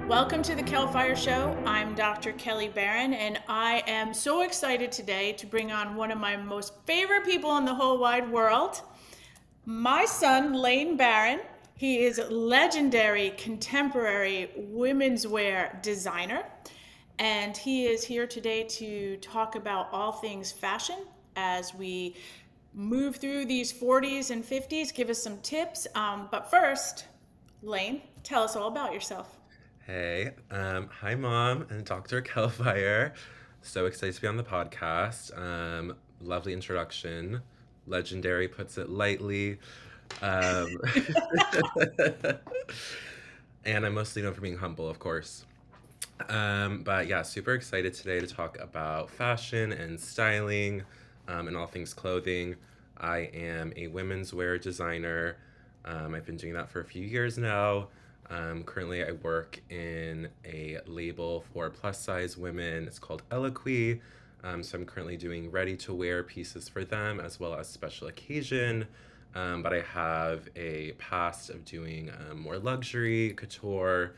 Welcome to the Fire Show. I'm Dr. Layne Barron, and I am so excited today to bring on one of my most favorite people in the whole wide world, my son, Layne Barron. He is a legendary contemporary women's wear designer, and he is here today to talk about all things fashion as we move through these 40s and 50s, give us some tips. But first, Layne, tell us all about yourself. Hey, hi mom and Dr. Kelfire. So excited to be on the podcast. Lovely introduction. Legendary puts it lightly. Um, and I'm mostly known for being humble, of course. But yeah, super excited today to talk about fashion and styling, and all things clothing. I am a women's wear designer. I've been doing that for a few years now. Currently, I work in a label for plus size women. It's called Eloquy. So I'm currently doing ready to wear pieces for them as well as special occasion. But I have a past of doing more luxury, couture,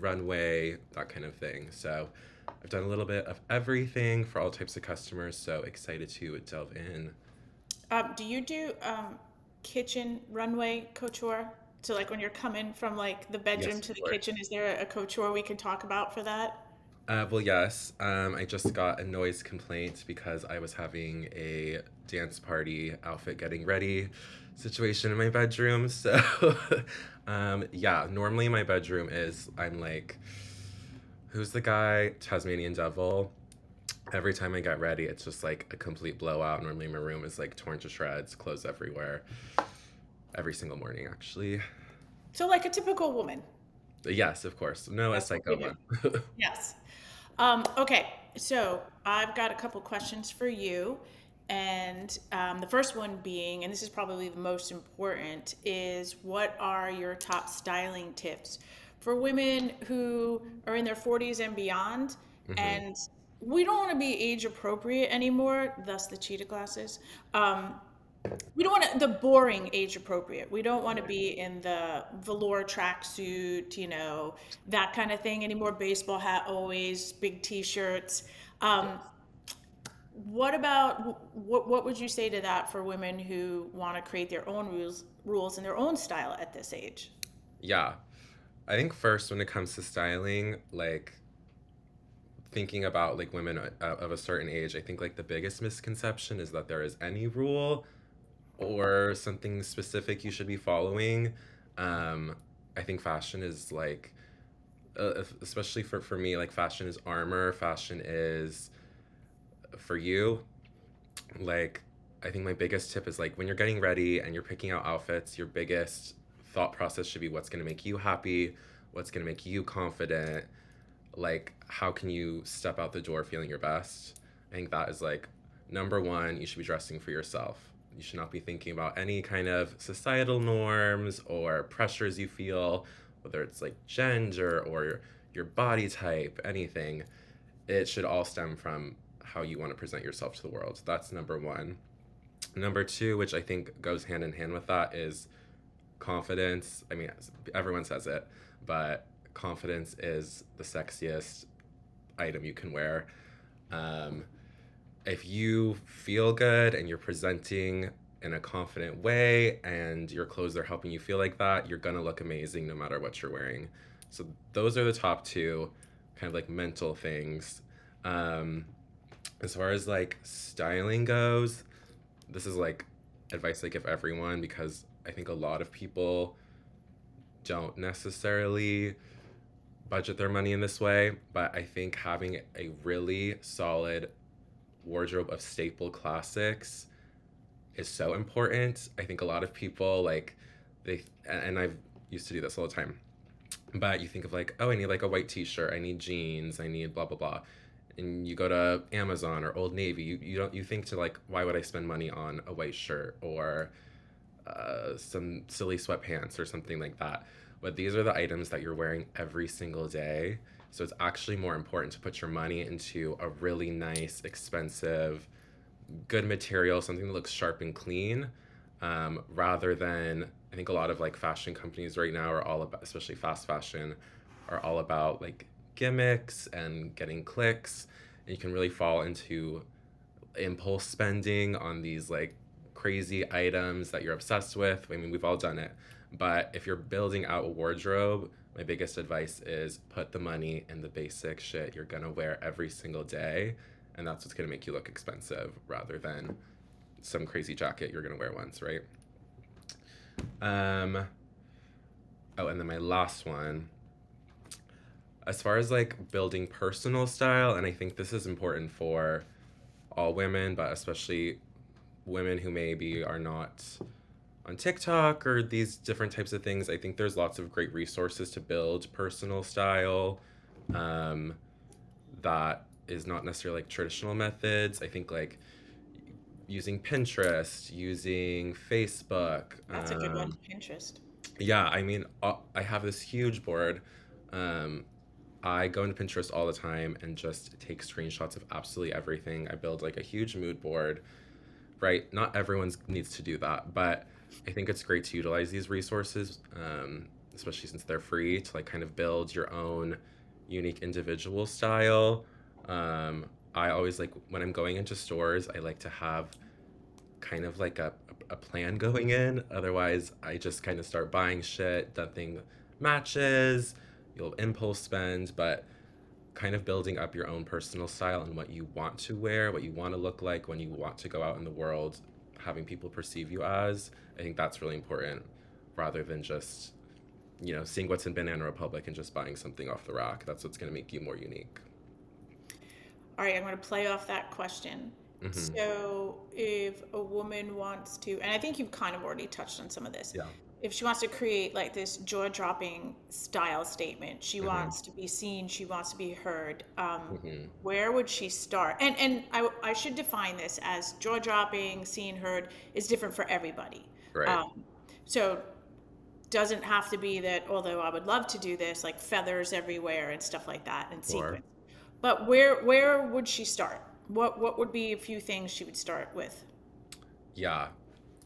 runway, that kind of thing. So I've done a little bit of everything for all types of customers. So excited to delve in. Do you do kitchen runway couture? So like when you're coming from like the bedroom Yes, to of the course. kitchen, is there a couture we can talk about for that? Well, yes. I just got a noise complaint because I was having a dance party outfit getting ready situation in my bedroom. So, yeah, normally my bedroom is, I'm like, who's the guy? Tasmanian Devil. Every time I get ready, it's just like a complete blowout. Normally my room is like torn to shreds, clothes everywhere, every single morning, actually. So like a typical woman. Yes, of course. No, a That's what we psycho do. mom. Yes. Okay, so I've got a couple questions for you. And the first one being, and this is probably the most important, is what are your top styling tips for women who are in their 40s and beyond? Hmm. And we don't want to be age appropriate anymore, thus the cheetah glasses. We don't want the boring age appropriate. We don't want to be in the velour tracksuit, that kind of thing anymore. Baseball hat always, big t-shirts. Um, what about what would you say to that for women who want to create their own rules and their own style at this age? Yeah. I think first when it comes to styling, like thinking about like women of a certain age, I think like the biggest misconception is that there is any rule or something specific you should be following. Um, I think fashion is like, especially for me, like fashion is armor. Fashion is for you. Like, I think my biggest tip is like when you're getting ready and you're picking out outfits, your biggest thought process should be what's going to make you happy, what's going to make you confident, like how can you step out the door feeling your best. I think that is like number one. You should be dressing for yourself. You should not be thinking about any kind of societal norms or pressures you feel, whether it's like gender or your body type, anything. It should all stem from how you want to present yourself to the world. That's number one. Number two, which I think goes hand in hand with that, is confidence. I mean, everyone says it, but confidence is the sexiest item you can wear. Um, if you feel good and you're presenting in a confident way and your clothes are helping you feel like that, you're gonna look amazing no matter what you're wearing. So those are the top two kind of like mental things. Um, as far as like styling goes, this is like advice I give everyone because I think a lot of people don't necessarily budget their money in this way, but I think having a really solid wardrobe of staple classics is so important. I think a lot of people like and I've used to do this all the time. But you think of like, oh, I need like a white t-shirt, I need jeans, I need blah blah blah. And you go to Amazon or Old Navy, you don't you think to like, why would I spend money on a white shirt or some silly sweatpants or something like that. But these are the items that you're wearing every single day. So it's actually more important to put your money into a really nice, expensive, good material, something that looks sharp and clean, rather than I think a lot of like fashion companies right now are all about, especially fast fashion, are all about like gimmicks and getting clicks, and you can really fall into impulse spending on these like crazy items that you're obsessed with. I mean, we've all done it. But if you're building out a wardrobe, my biggest advice is put the money in the basic shit you're gonna wear every single day. And that's what's gonna make you look expensive rather than some crazy jacket you're gonna wear once, right? Um, oh, and then my last one, as far as like building personal style, and I think this is important for all women, but especially women who maybe are not on TikTok or these different types of things. I think there's lots of great resources to build personal style, um, that is not necessarily like traditional methods. I think like using Pinterest, using Facebook. That's a good one. Pinterest. Yeah, I mean, I have this huge board. Um, I go into Pinterest all the time and just take screenshots of absolutely everything. I build like a huge mood board, right? Not everyone needs to do that, but I think it's great to utilize these resources, especially since they're free, to like kind of build your own unique individual style. I always like when I'm going into stores, I like to have kind of like a plan going in. Otherwise, I just kind of start buying shit, nothing matches, you'll impulse spend, but kind of building up your own personal style and what you want to wear, what you want to look like when you want to go out in the world, having people perceive you as. I think that's really important rather than just, seeing what's in Banana Republic and just buying something off the rack. That's what's going to make you more unique. All right, I'm going to play off that question. Hmm. So, if a woman wants to, and I think you've kind of already touched on some of this, Yeah. if she wants to create like this jaw-dropping style statement, she Hmm. wants to be seen, she wants to be heard. Hmm. Where would she start? And I should define this as jaw-dropping, seen, heard is different for everybody. Right. Um, so doesn't have to be that, although I would love to do this, like feathers everywhere and stuff like that and Or, sequins. But where would she start? What would be a few things she would start with? yeah,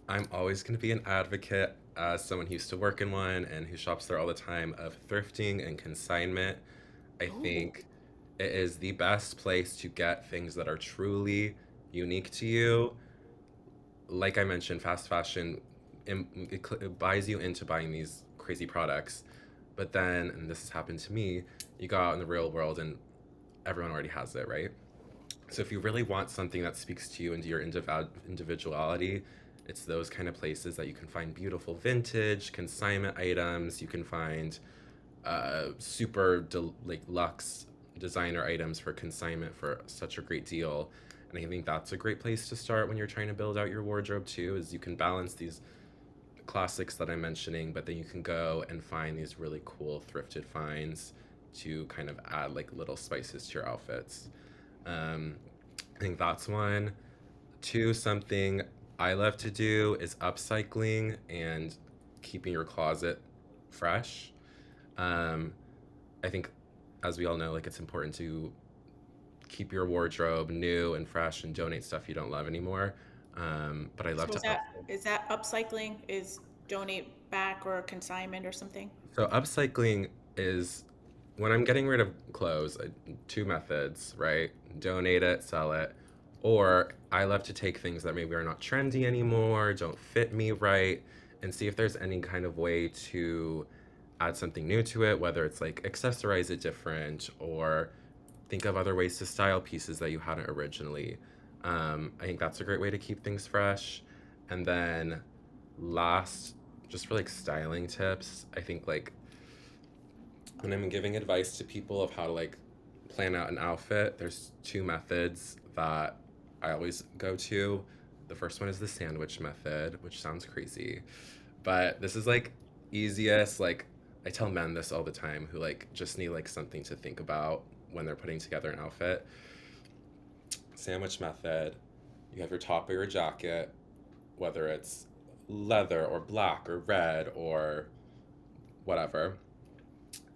I'm always going to be an advocate as someone who used to work in one and who shops there all the time of thrifting and consignment. I Oh, think it is the best place to get things that are truly unique to you. Like I mentioned, fast fashion, it buys you into buying these crazy products. But then, and this has happened to me, you go out in the real world and everyone already has it, right? So if you really want something that speaks to you and to your individuality, it's those kind of places that you can find beautiful vintage consignment items. You can find like luxe designer items for consignment for such a great deal. And I think that's a great place to start when you're trying to build out your wardrobe too, is you can balance these classics that I'm mentioning, but then you can go and find these really cool thrifted finds to kind of add like little spices to your outfits. Um, I think that's one. Two, something I love to do is upcycling and keeping your closet fresh. Um, I think, as we all know, like it's important to keep your wardrobe new and fresh and donate stuff you don't love anymore. But I love so to is that upcycling? Is donate back or consignment or something? So upcycling is when I'm getting rid of clothes, two methods, right? Donate it, sell it, or I love to take things that maybe are not trendy anymore, don't fit me right, and see if there's any kind of way to add something new to it, whether it's like accessorize it different or think of other ways to style pieces that you hadn't originally. I think that's a great way to keep things fresh. And then last, just for like styling tips, I think like when I'm giving advice to people of how to like plan out an outfit, there's two methods that I always go to. The first one is the sandwich method, which sounds crazy, but this is like easiest. Like I tell men this all the time who like just need like something to think about when they're putting together an outfit. Sandwich method, you have your top of your jacket, whether it's leather or black or red or whatever.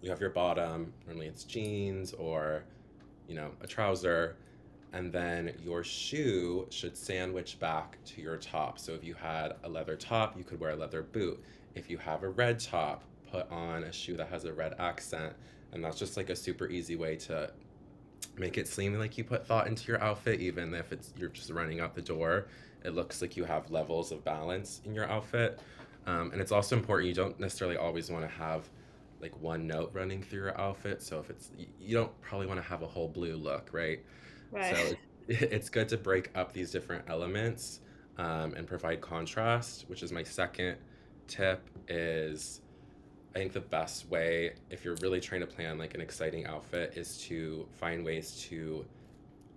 You have your bottom, normally it's jeans or, a trouser. And then your shoe should sandwich back to your top. So if you had a leather top, you could wear a leather boot. If you have a red top, put on a shoe that has a red accent, and that's just like a super easy way to make it seem like you put thought into your outfit, even if it's you're just running out the door. It looks like you have levels of balance in your outfit. And it's also important, you don't necessarily always want to have like one note running through your outfit. So if it's, you don't probably want to have a whole blue look, right? Right. So it's good to break up these different elements, and provide contrast, which is my second tip. Is I think the best way, if you're really trying to plan like an exciting outfit, is to find ways to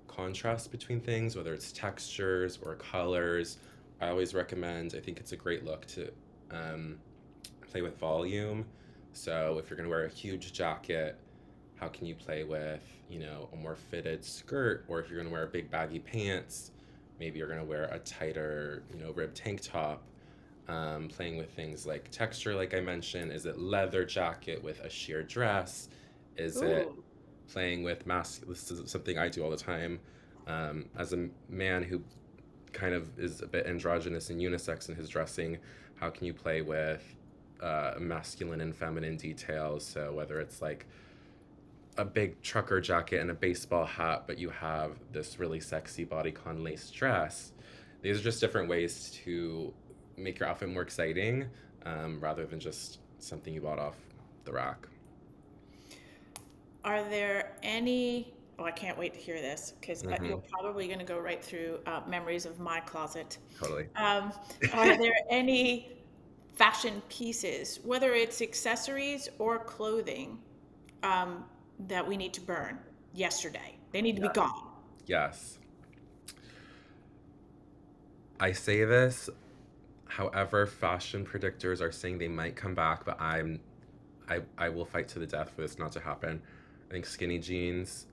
contrast between things, whether it's textures or colors. I always recommend, I think it's a great look to um, play with volume. So if you're going to wear a huge jacket, how can you play with, a more fitted skirt? Or if you're going to wear big baggy pants, maybe you're going to wear a tighter, ribbed tank top. Playing with things like texture, like I mentioned. Is it leather jacket with a sheer dress? Is it Ooh. playing with mask? This is something I do all the time. As a man who kind of is a bit androgynous and unisex in his dressing, how can you play with masculine and feminine details? So whether it's like a big trucker jacket and a baseball hat, but you have this really sexy bodycon lace dress. These are just different ways to make your outfit more exciting, rather than just something you bought off the rack. Are there any? Oh, I can't wait to hear this because Hmm. you're probably going to go right through memories of my closet. Totally. Um, are there any fashion pieces, whether it's accessories or clothing, um, that we need to burn yesterday? They need to be Yeah. gone. Yes. I say this, however, fashion predictors are saying they might come back, but I will fight to the death for this not to happen. I think skinny jeans,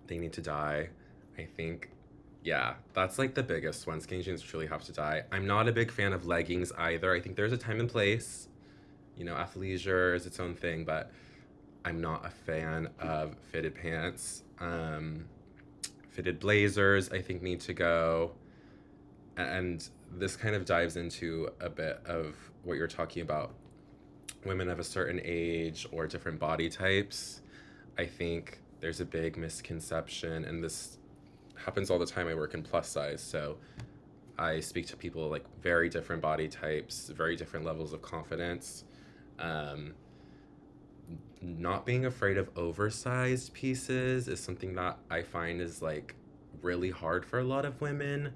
they need to die. I think, yeah, that's like the biggest one. Skinny jeans truly have to die. I'm not a big fan of leggings either. I think there's a time and place. Athleisure is its own thing, but I'm not a fan of fitted pants. Fitted blazers, I think, need to go. And this kind of dives into a bit of what you're talking about, women of a certain age or different body types. I think there's a big misconception, and this happens all the time. I work in plus size, so I speak to people like very different body types, very different levels of confidence. Um, Not being afraid of oversized pieces is something that I find is like really hard for a lot of women.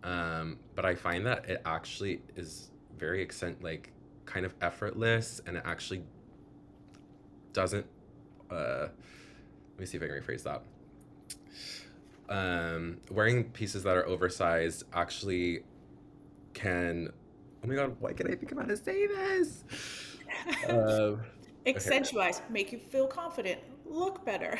But I find that it actually is very like kind of effortless, and it actually doesn't. Let me see if I can rephrase that. Wearing pieces that are oversized actually can. Oh my god! Why can I think of how to say this? Um, okay. Accentuate, make you feel confident, look better.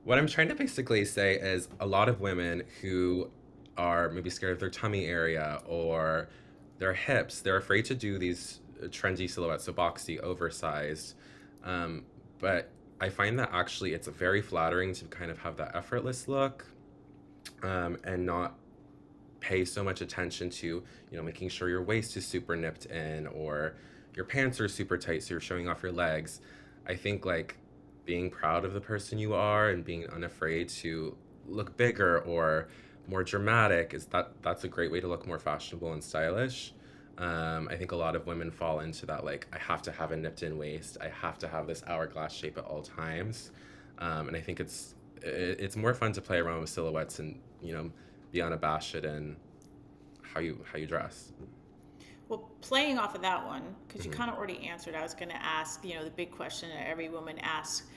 What I'm trying to basically say is a lot of women who are maybe scared of their tummy area or their hips, they're afraid to do these trendy silhouettes, so boxy, oversized. Um, but I find that actually it's very flattering to kind of have that effortless look, and not pay so much attention to, making sure your waist is super nipped in or your pants are super tight so you're showing off your legs. I think like being proud of the person you are and being unafraid to look bigger or more dramatic, that's a great way to look more fashionable and stylish. I think a lot of women fall into that, like, I have to have a nipped in waist, I have to have this hourglass shape at all times. And I think it's more fun to play around with silhouettes and, be unabashed in how you dress. Well, playing off of that one, because you Hmm. kind of already answered, I was going to ask, the big question that every woman asks,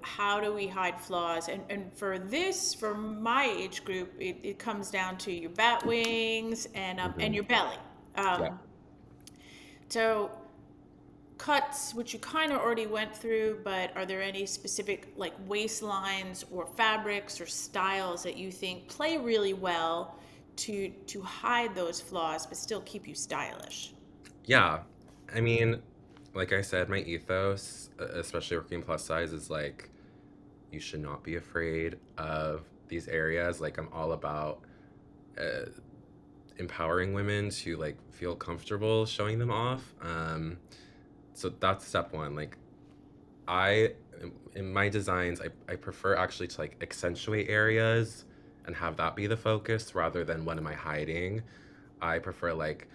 how do we hide flaws? And for my age group, it comes down to your bat wings and Hmm. your belly. Yeah. So cuts, which you kind of already went through, but are there any specific like waistlines or fabrics or styles that you think play really well to hide those flaws but still keep you stylish? Yeah. I mean, like I said, my ethos, especially working plus size, is like you should not be afraid of these areas. Like I'm all about uh, empowering women to like feel comfortable showing them off. So that's step one. Like I in my designs, I prefer actually to like accentuate areas and have that be the focus rather than what am I hiding. I prefer like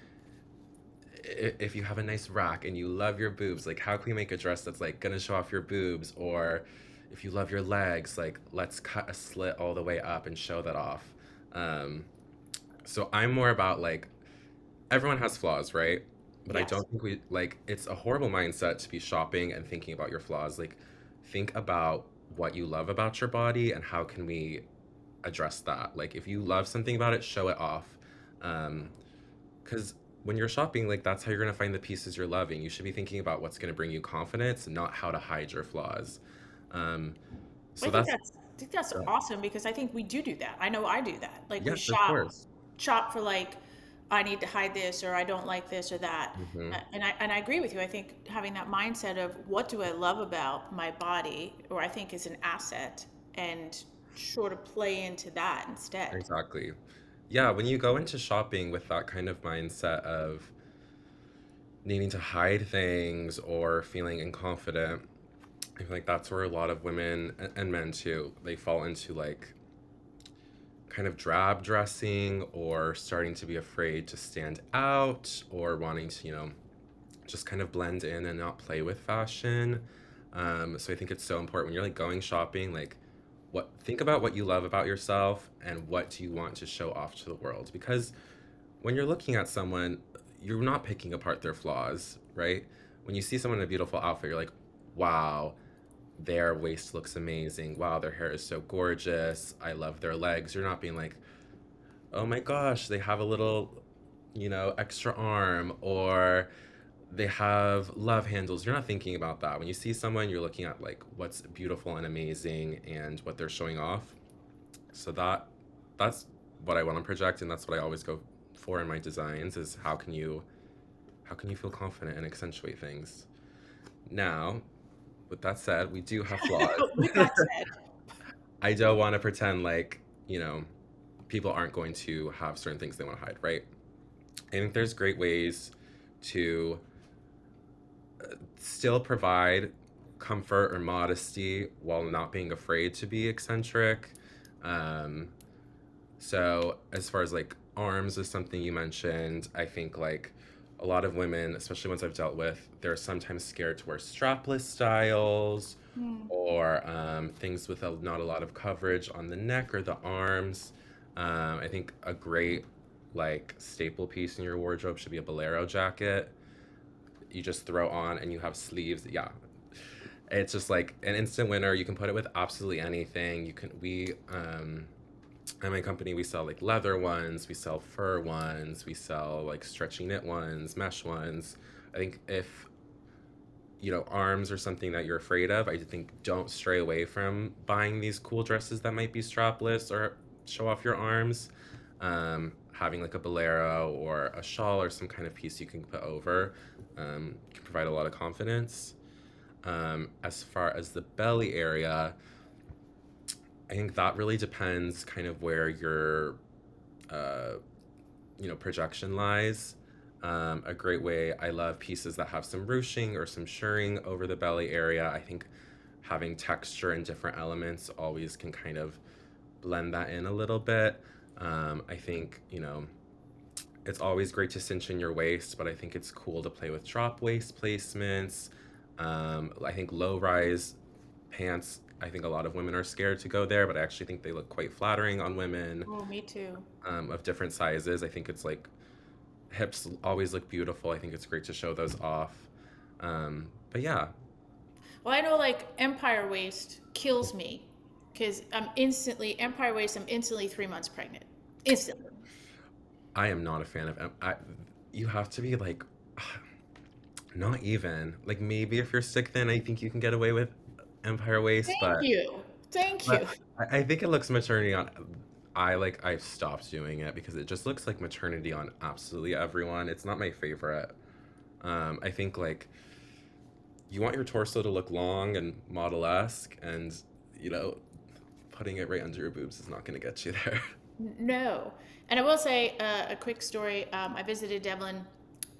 if you have a nice rack and you love your boobs, like how can we make a dress that's like gonna show off your boobs? Or if you love your legs, like let's cut a slit all the way up and show that off. Um, so I'm more about like everyone has flaws, right? But I Yes. don't think we like it's a horrible mindset to be shopping and thinking about your flaws. Like think about what you love about your body and how can we address that. Like if you love something about it, show it off. Um, because when you're shopping, like that's how you're gonna find the pieces you're loving. You should be thinking about what's gonna bring you confidence, not how to hide your flaws. Um, I so that's think that's awesome because I think we do that. I know I do that. Like we yes, of course. shop for like I need to hide this or I don't like this or that. Hmm. And I agree with you. I think having that mindset of what do I love about my body or I think is an asset and sort of play into that instead. Exactly. Yeah, when you go into shopping with that kind of mindset of needing to hide things or feeling inconfident, I feel like that's where a lot of women and men too, they fall into like kind of drab dressing or starting to be afraid to stand out or wanting to, just kind of blend in and not play with fashion. So I think it's so important when you're like going shopping, like what think about what you love about yourself and what do you want to show off to the world because when you're looking at someone, you're not picking apart their flaws, right? When you see someone in a beautiful outfit, you're like, wow, their waist looks amazing. Wow, their hair is so gorgeous. I love their legs. You're not being like, oh my gosh, they have a little, extra arm or they have love handles. You're not thinking about that. When you see someone, you're looking at like what's beautiful and amazing and what they're showing off. So that's what I want to project and that's what I always go for in my designs is how can you feel confident and accentuate things. Now, with that said, we do have flaws. With that said, I don't want to pretend like, people aren't going to have certain things they want to hide, right? I think there's great ways to still provide comfort or modesty while not being afraid to be eccentric. Um, so as far as like arms is something you mentioned, I think like a lot of women, especially ones I've dealt with, they're sometimes scared to wear strapless styles hmm, or things with not a lot of coverage on the neck or the arms. I think a great like staple piece in your wardrobe should be a bolero jacket. You just throw on and you have sleeves. Yeah, it's just like an instant winner. You can put it with absolutely anything. We at my company we sell like leather ones, we sell fur ones, we sell like stretchy knit ones, mesh ones. I think if arms are something that you're afraid of, I think don't stray away from buying these cool dresses that might be strapless or show off your arms. Having like a bolero or a shawl or some kind of piece you can put over can provide a lot of confidence. As far as the belly area, I think that really depends kind of where your uh, projection lies. A great way, I love pieces that have some ruching or some shirring over the belly area. I think having texture and different elements always can kind of blend that in a little bit. I think, it's always great to cinch in your waist, but I think it's cool to play with drop waist placements. I think low rise pants, I think a lot of women are scared to go there, but I actually think they look quite flattering on women oh, me too. of different sizes. I think it's like hips always look beautiful. I think it's great to show those off. But yeah, Well, I know like Empire Waist kills me because Empire Waist, I'm instantly 3 months pregnant. Instantly. I am not a fan of. You have to be like, not even like maybe if you're stick thin, I think you can get away with Empire waist, Thank but you. Thank you. but I think it looks maternity on. I've stopped doing it because it just looks like maternity on absolutely everyone. It's not my favorite. I think like you want your torso to look long and model-esque, and you know, putting it right under your boobs is not going to get you there. No. And I will say a quick story. I visited Devlin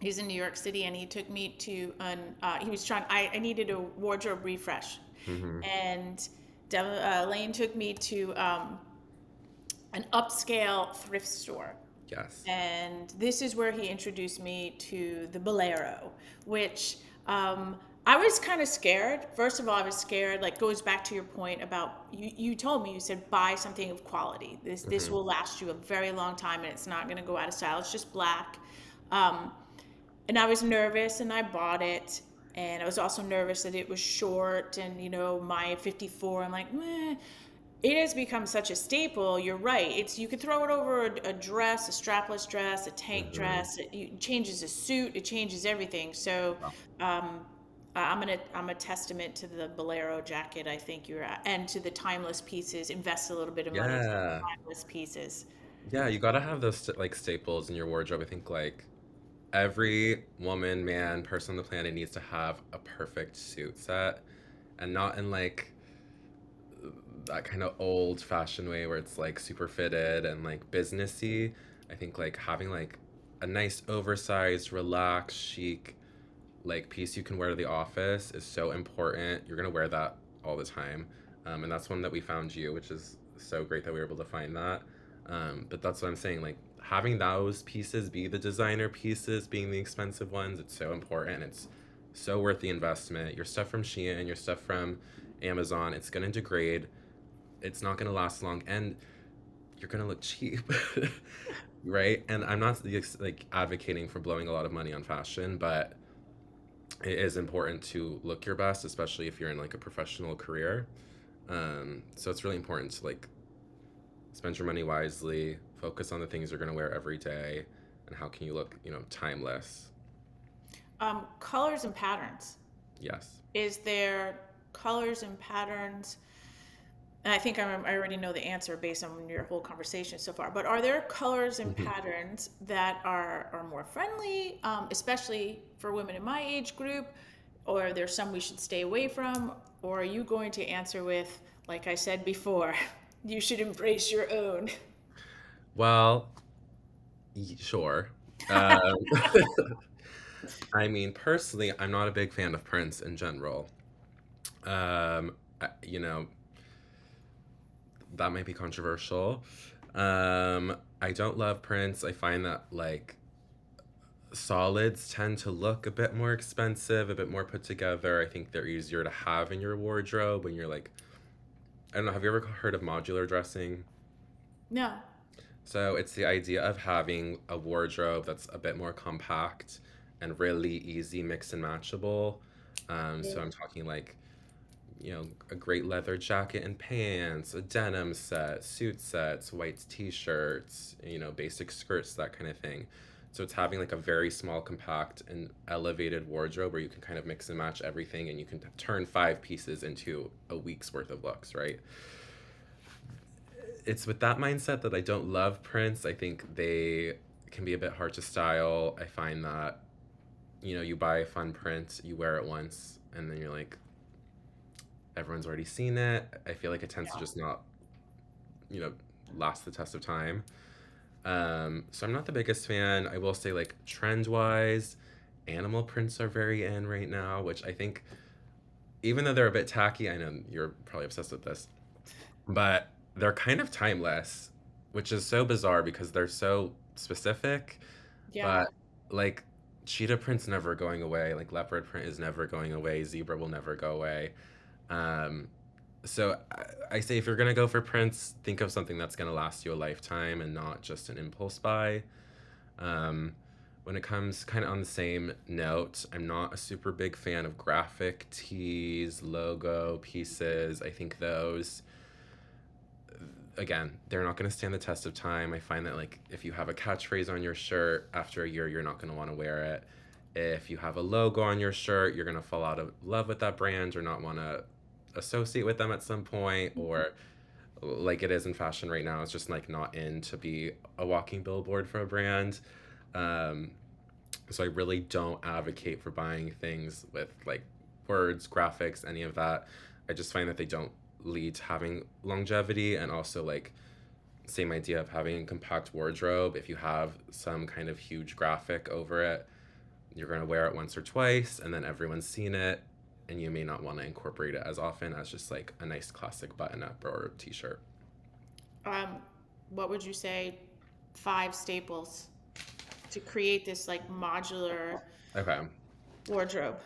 He's in New York City, and he took me to an. He was trying. I needed a wardrobe refresh, Mm-hmm. and Layne took me to an upscale thrift store. Yes. And this is where he introduced me to the bolero, which I was kind of scared. First of all, I was scared. Like, goes back to your point about you told me, you said buy something of quality. This Mm-hmm. will last you a very long time, and it's not going to go out of style. It's just black. Um, and I was nervous, and I bought it. And I was also nervous that it was short, and my 54. I'm like, meh. It has become such a staple. You're right. You could throw it over a dress, a strapless dress, a tank Mm-hmm. dress. It changes a suit. It changes everything. So, um, I'm a testament to the bolero jacket. I think you're at, and to the timeless pieces. Invest a little bit of money into the Yeah. timeless pieces. Yeah, you gotta have those like staples in your wardrobe. I think like every woman, man, person on the planet needs to have a perfect suit set, and not in like that kind of old fashioned way where it's like super fitted and like businessy. I think like having like a nice oversized, relaxed, chic like piece you can wear to the office is so important. You're gonna wear that all the time, and that's one that we found you, which is so great that we were able to find that. But that's what I'm saying. Like having those pieces be the designer pieces, being the expensive ones, it's so important. It's so worth the investment. Your stuff from Shein, your stuff from Amazon, it's gonna degrade. It's not gonna last long, and you're gonna look cheap. Right? And I'm not like advocating for blowing a lot of money on fashion, but it is important to look your best, especially if you're in like a professional career. So it's really important to like spend your money wisely, focus on the things you're gonna wear every day, and how can you look, timeless. Colors and patterns. Yes. Is there colors and patterns? And I think I already know the answer based on your whole conversation so far. But are there colors and Mhm. patterns that are more friendly, especially for women in my age group? Or are there some we should stay away from? Or are you going to answer with, like I said before, you should embrace your own? Well, sure. Um, I mean, personally, I'm not a big fan of prints in general. Um, I- you know, that might be controversial. I don't love prints. I find that like solids tend to look a bit more expensive, a bit more put together. I think they're easier to have in your wardrobe when you're like, I don't know, have you ever heard of modular dressing? No. So it's the idea of having a wardrobe that's a bit more compact and really easy mix and matchable. So I'm talking like, a great leather jacket and pants, a denim set, suit sets, white t-shirts, basic skirts, that kind of thing. So it's having like a very small, compact, and elevated wardrobe where you can kind of mix and match everything and you can turn five pieces into a week's worth of looks, right? It's with that mindset that I don't love prints. I think they can be a bit hard to style. I find that, you buy a fun print, you wear it once, and then you're like, everyone's already seen it. I feel like it tends to just not, you know, last the test of time. So I'm not the biggest fan. I will say, like, trend wise, animal prints are very in right now, which I think, even though they're a bit tacky, I know you're probably obsessed with this, but they're kind of timeless, which is so bizarre because they're so specific. Yeah. But like, cheetah print's never going away, like leopard print is never going away, zebra will never go away. Um, so I say if you're gonna go for prints, think of something that's gonna last you a lifetime and not just an impulse buy. Um, when it comes kind of on the same note, I'm not a super big fan of graphic tees, logo pieces. I think those, again, they're not going to stand the test of time. I find that like if you have a catchphrase on your shirt, after a year you're not going to want to wear it. If you have a logo on your shirt, you're going to fall out of love with that brand or not want to associate with them at some point, or like it is in fashion right now, it's just like not in to be a walking billboard for a brand. Um, so I really don't advocate for buying things with like words, graphics, any of that. I just find that they don't lead to having longevity, and also like same idea of having a compact wardrobe. If you have some kind of huge graphic over it, you're going to wear it once or twice, and then everyone's seen it, and you may not want to incorporate it as often as just like a nice classic button up or t-shirt. Um, what would you say 5 staples to create this like modular Okay. wardrobe?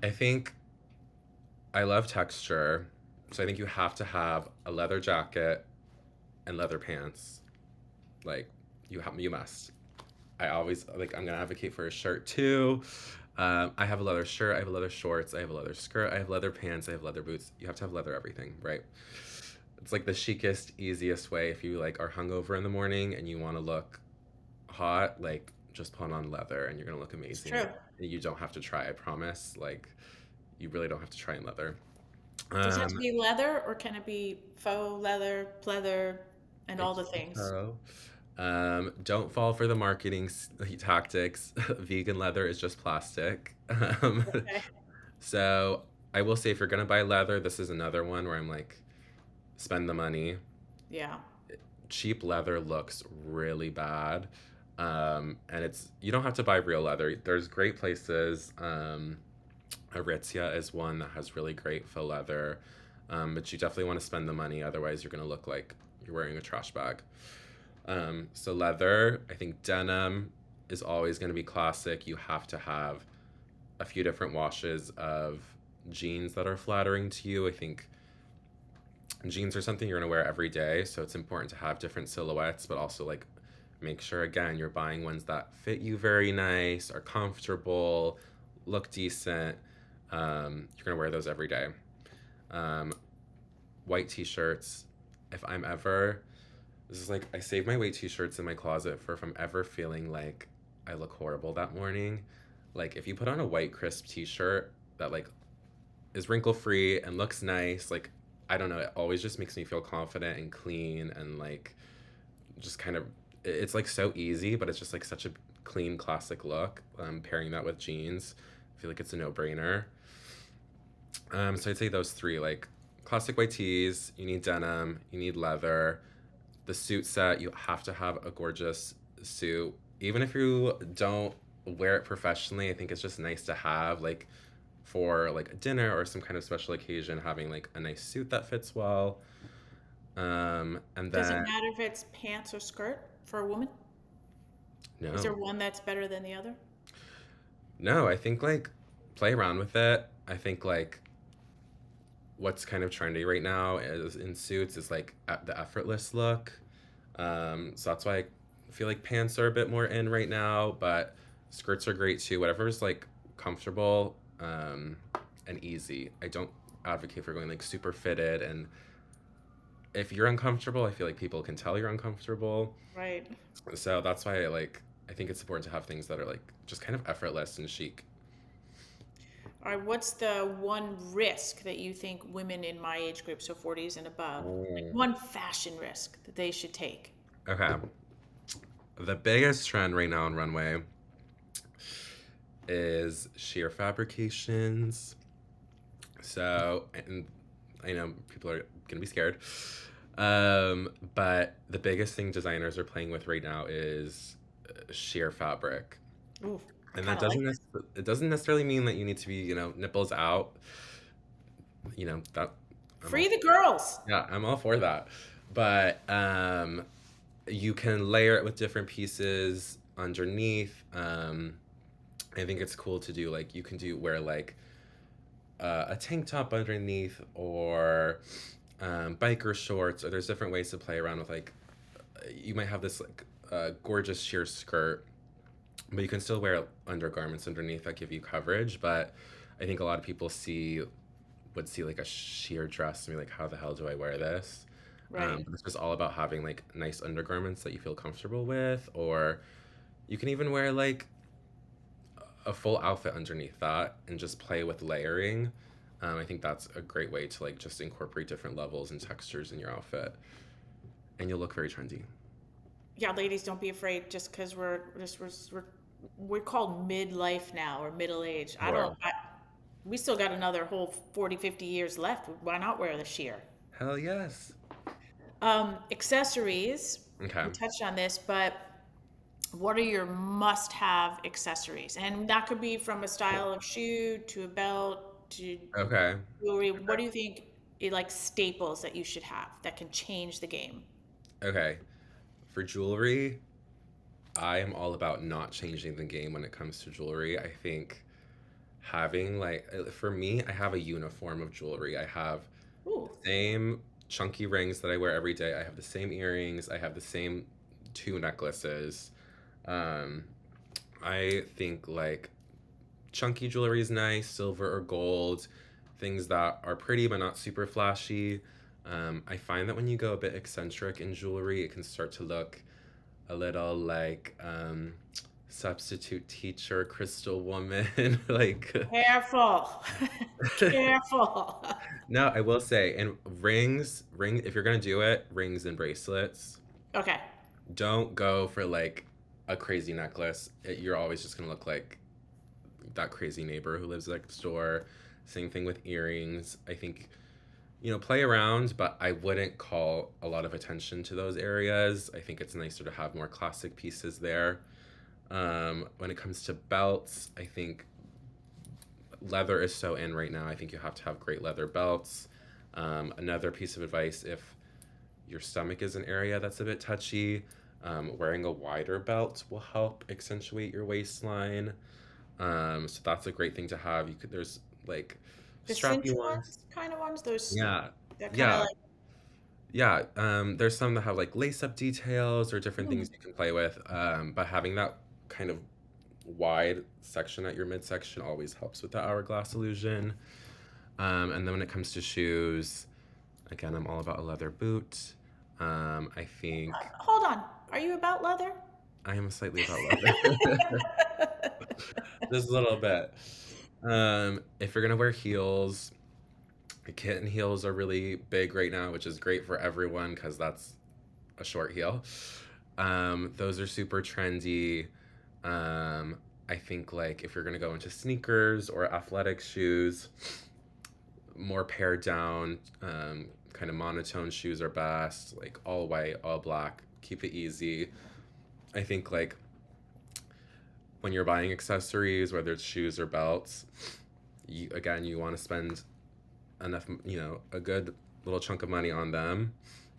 I think I love texture, so I think you have to have a leather jacket and leather pants. Like you must. I always like I'm gonna advocate for a shirt too. I have a leather shirt, I have a leather shorts, I have a leather skirt, I have leather pants, I have leather boots. You have to have leather everything, right? It's like the chicest, easiest way if you like are hungover in the morning and you want to look hot, like just put on leather and you're gonna look It's amazing. true. You don't have to try, I promise. Like you really don't have to try in leather. Does it have to Um, be leather or can it be faux leather, pleather, and it all the can be things? so. Don't fall for the marketing tactics. Vegan leather is just plastic. Okay. So I will say if you're gonna buy leather, this is another one where I'm like, spend the money. Yeah. Cheap leather looks really bad. And it's you don't have to buy real leather. There's great places. Aritzia is one that has really great faux leather. But you definitely want to spend the money, otherwise you're gonna look like you're wearing a trash bag. So leather, I think denim is always going to be classic. You have to have a few different washes of jeans that are flattering to you. I think jeans are something you're going to wear every day, so it's important to have different silhouettes, but also like make sure again you're buying ones that fit you very nice, are comfortable, look decent. You're going to wear those every day. Um, White t-shirts. If I'm ever This is like I save my white t-shirts in my closet for if I'm ever feeling like I look horrible that morning. Like if you put on a white crisp t-shirt that like is wrinkle free and looks nice, like I don't know, it always just makes me feel confident and clean and like just kind of it's like so easy, but it's just like such a clean classic look. Pairing that with jeans, I feel like it's a no-brainer. So I'd say those three, like classic white tees, you need denim, you need leather. The suit set, you have to have a gorgeous suit. Even if you don't wear it professionally, I think it's just nice to have like for like a dinner or some kind of special occasion, having like a nice suit that fits well. And Does it then matter if it's pants or skirt for a woman? Is there no, one that's better than the other? no, I think like play around with it. I think like what's kind of trendy right now is in suits is like the effortless look. So that's why I feel like pants are a bit more in right now, but skirts are great too. Whatever's like comfortable and easy. I don't advocate for going like super fitted. And if you're uncomfortable, I feel like people can tell you're uncomfortable. Right. So that's why I think it's important to have things that are like just kind of effortless and chic. All right, what's the one risk that you think women in my age group, so 40s and above, like Mm. one fashion risk that they should take? Okay. The biggest trend right now on runway is sheer fabrications. So, and I know people are gonna be scared, but the biggest thing designers are playing with right now is sheer fabric, Ooh, I and kind that of like it doesn't necessarily mean that you need to be nipples out. That I'm free all the girls. yeah I'm all for that, but you can layer it with different pieces underneath. I think it's cool to do like you can do wear like a tank top underneath or biker shorts, or there's different ways to play around with like you might have this like gorgeous sheer skirt, but you can still wear undergarments underneath that give you coverage. But I think a lot of people would see like a sheer dress and be like, how the hell do I wear this? Right. But it's just all about having like nice undergarments that you feel comfortable with, or you can even wear like a full outfit underneath that and just play with layering. I think that's a great way to like just incorporate different levels and textures in your outfit, and you'll look very trendy. Yeah, ladies, don't be afraid just because we're called midlife now or middle age. Or We still got another whole 40, 50 years left. Why not wear the sheer? hell yes. Accessories, Okay. we touched on this, but what are your must-have accessories? And that could be from a style of shoe to a belt to Okay. jewelry. What do you think like staples that you should have that can change the game? Okay. For jewelry, I am all about not changing the game when it comes to jewelry. I think having like for me, I have a uniform of jewelry. I have Ooh. the same chunky rings that I wear every day. I have the same earrings. I have the same two necklaces. Um, I think like chunky jewelry is nice, silver or gold, things that are pretty but not super flashy. I find that when you go a bit eccentric in jewelry, it can start to look a little like substitute teacher, crystal woman. like, Careful. Careful. no, I will say, and if you're gonna do it, rings and bracelets. Okay. Don't go for like a crazy necklace. You're always just gonna look like that crazy neighbor who lives next door. Same thing with earrings. I think, play around, but I wouldn't call a lot of attention to those areas. I think it's nicer to have more classic pieces there. When it comes to belts, I think leather is so in right now. I think you have to have great leather belts. Another piece of advice, if your stomach is an area that's a bit touchy, wearing a wider belt will help accentuate your waistline. So that's a great thing to have. There's like The strappy cinched ones. ones, kind of ones, those Yeah. that kind of Yeah. like, Yeah. There's some that have like lace up details or different hmm. things you can play with. But having that kind of wide section at your midsection always helps with the hourglass illusion. And then when it comes to shoes, again, I'm all about a leather boot. I think Hold on. Are you about leather? I am slightly about leather. Just a little bit. If you're gonna wear heels, kitten heels are really big right now, which is great for everyone because that's a short heel. Those are super trendy. Um, I think like if you're gonna go into sneakers or athletic shoes, more pared down, kind of monotone shoes are best. Like all white, all black. Keep it easy. I think like when you're buying accessories, whether it's shoes or belts, you want to spend enough, a good little chunk of money on them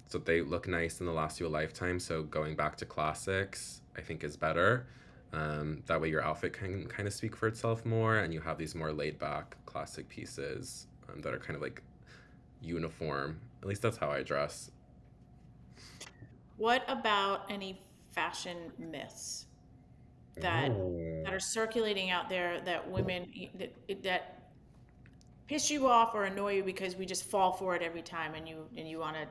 so that they look nice and they'll last you a lifetime. So going back to classics, I think is better. That way your outfit can kind of speak for itself more, and you have these more laid back classic pieces that are kind of like uniform. At least that's how I dress. What about any fashion myths that Ooh. are circulating out there that that piss you off or annoy you because we just fall for it every time and you want to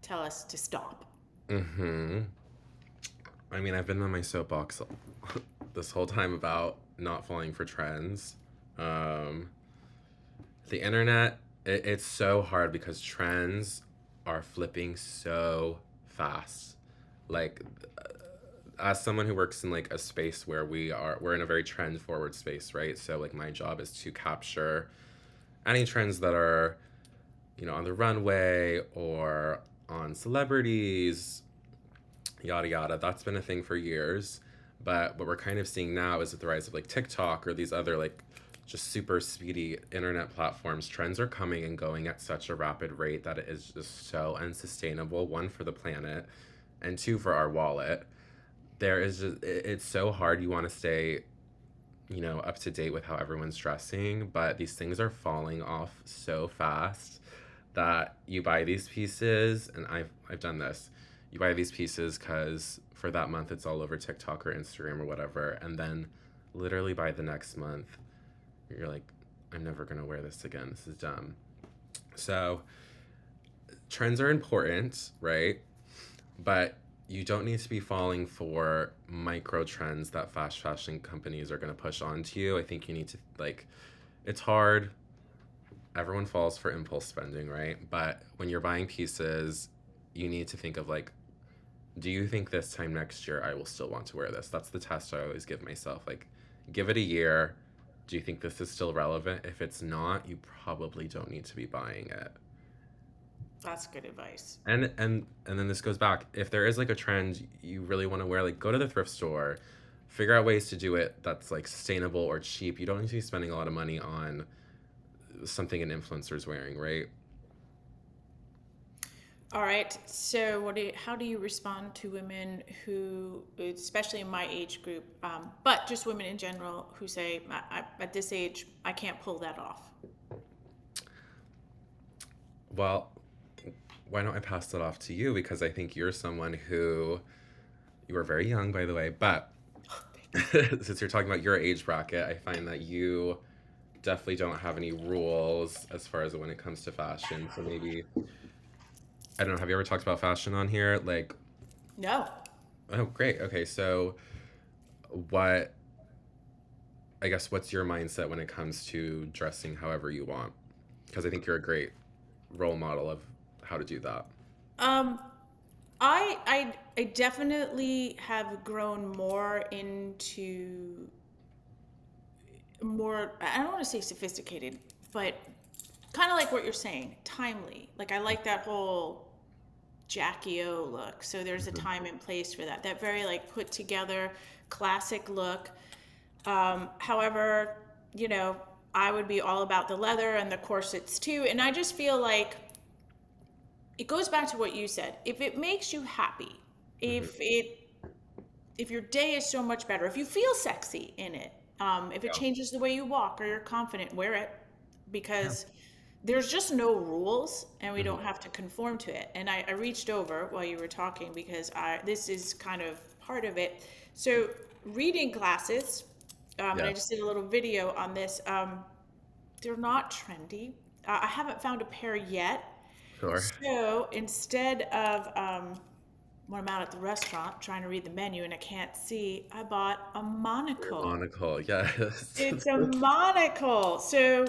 tell us to stop? Mm-hmm. I mean, I've been on my soapbox this whole time about not falling for trends. Um, the internet, it's so hard because trends are flipping so fast. Like, as someone who works in like a space where we're in a very trend forward space, right? So like my job is to capture any trends that are, on the runway or on celebrities, yada yada. That's been a thing for years. But what we're kind of seeing now is with the rise of like TikTok or these other like just super speedy internet platforms, trends are coming and going at such a rapid rate that it is just so unsustainable. One, for the planet, and two, for our wallet. It's so hard. You want to stay, up to date with how everyone's dressing, but these things are falling off so fast that you buy these pieces, and I've done this. You buy these pieces because for that month it's all over TikTok or Instagram or whatever, and then literally by the next month you're like, I'm never gonna wear this again. This is dumb. So trends are important, right? But you don't need to be falling for micro trends that fast fashion companies are going to push onto you. I think you need to like it's hard. Everyone falls for impulse spending, right? But when you're buying pieces, you need to think of like, do you think this time next year I will still want to wear this? That's the test I always give myself. Like, give it a year. Do you think this is still relevant? If it's not, you probably don't need to be buying it. That's good advice. And then this goes back. If there is like a trend you really want to wear, like go to the thrift store, figure out ways to do it that's like sustainable or cheap. You don't need to be spending a lot of money on something an influencer's wearing, right? All right. So, how do you respond to women who, especially in my age group, but just women in general, who say, at this age, I can't pull that off? Well, why don't I pass that off to you? Because I think you're someone who, you are very young, by the way, but since you're talking about your age bracket, I find that you definitely don't have any rules as far as when it comes to fashion. So maybe, I don't know, have you ever talked about fashion on here? Like, No. oh, great. Okay, so what, I guess, what's your mindset when it comes to dressing however you want? Because I think you're a great role model of how to do that. Um, I definitely have grown more into more, I don't want to say sophisticated, but kind of like what you're saying, timely. Like I like that whole Jackie O look. So there's a Mhm. time and place for that. That very like put together classic look. However, you know, I would be all about the leather and the corsets too. And I just feel like it goes back to what you said. If it makes you happy, Mhm. if it if your day is so much better, if you feel sexy in it, if it Yeah. changes the way you walk or you're confident, wear it Yeah. because there's just no rules and we Mhm. don't have to conform to it. And I reached over while you were talking because this is kind of part of it. So reading glasses, and I Yeah. just did a little video on this. They're not trendy. I haven't found a pair yet. Sure. So instead of when I'm out at the restaurant trying to read the menu and I can't see, I bought a Your monocle. monocle, yes. It's a monocle. So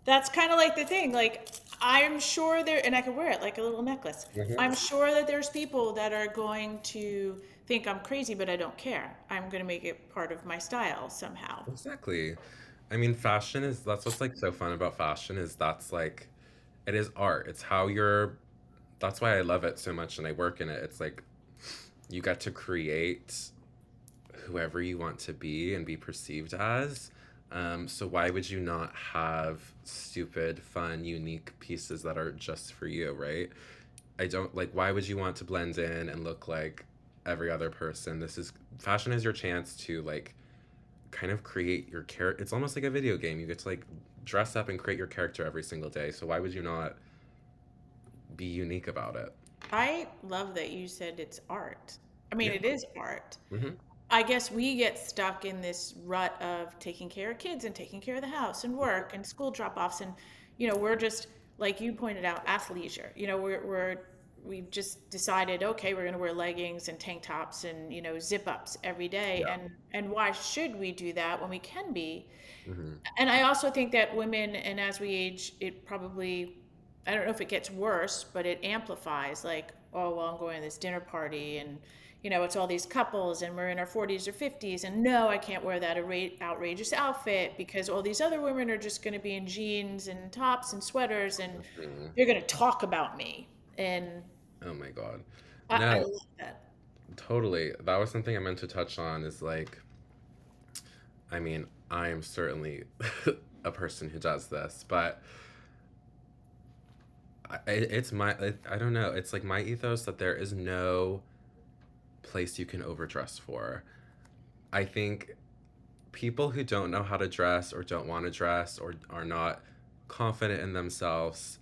that's kind of like the thing. Like, I'm sure there, and I could wear it like a little necklace. Mhm. I'm sure that there's people that are going to think I'm crazy, but I don't care. I'm going to make it part of my style somehow. Exactly. I mean, fashion is, that's what's like so fun about fashion is that's like, it is art. It's how you're, that's why I love it so much and I work in it. It's like you get to create whoever you want to be and be perceived as. So why would you not have stupid, fun, unique pieces that are just for you, right? I don't like, why would you want to blend in and look like every other person? This is, fashion is your chance to like kind of create your character. It's almost like a video game. You get to like dress up and create your character every single day. So why would you not be unique about it? I love that you said it's art. I mean, Yeah. it is art. Hmm. I guess we get stuck in this rut of taking care of kids and taking care of the house and work and school drop-offs and we're just like you pointed out athleisure. We've just decided okay, we're going to wear leggings and tank tops and zip ups every day Yeah. and why should we do that when we can be? Hmm. And I also think that women, and as we age, it probably, I don't know if it gets worse, but it amplifies like, oh, well, I'm going to this dinner party and, it's all these couples and we're in our 40s or 50s. And no, I can't wear that outrageous outfit because all these other women are just going to be in jeans and tops and sweaters and Hmm. they're going to talk about me. And Oh my God. I No, love that. totally. That was something I meant to touch on is like, I mean, I am certainly a person who does this, but it's my, I don't know. It's like my ethos that there is no place you can overdress for. I think people who don't know how to dress or don't want to dress or are not confident in themselves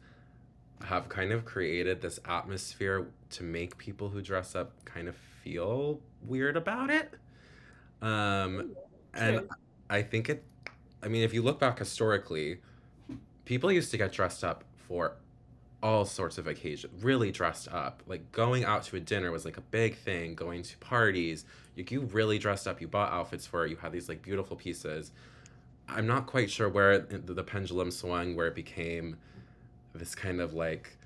have kind of created this atmosphere to make people who dress up kind of feel weird about it. Um, and True. I think it, I mean, if you look back historically, people used to get dressed up for all sorts of occasions, really dressed up. Like going out to a dinner was like a big thing, going to parties. You really dressed up, you bought outfits for it, you had these like beautiful pieces. I'm not quite sure where the pendulum swung, where it became this kind of like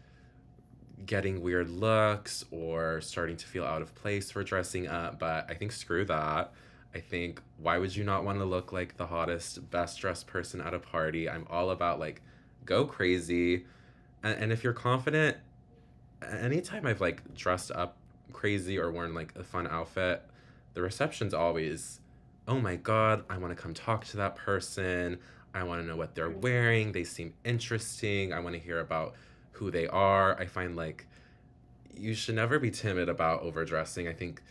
getting weird looks or starting to feel out of place for dressing up. But I think screw that. I think why would you not want to look like the hottest, best dressed person at a party? I'm all about like go crazy. And if you're confident, anytime I've like dressed up crazy or worn like a fun outfit, the reception's always, oh my God, I want to come talk to that person. I want to know what they're wearing. They seem interesting. I want to hear about who they are. I find like you should never be timid about overdressing. I think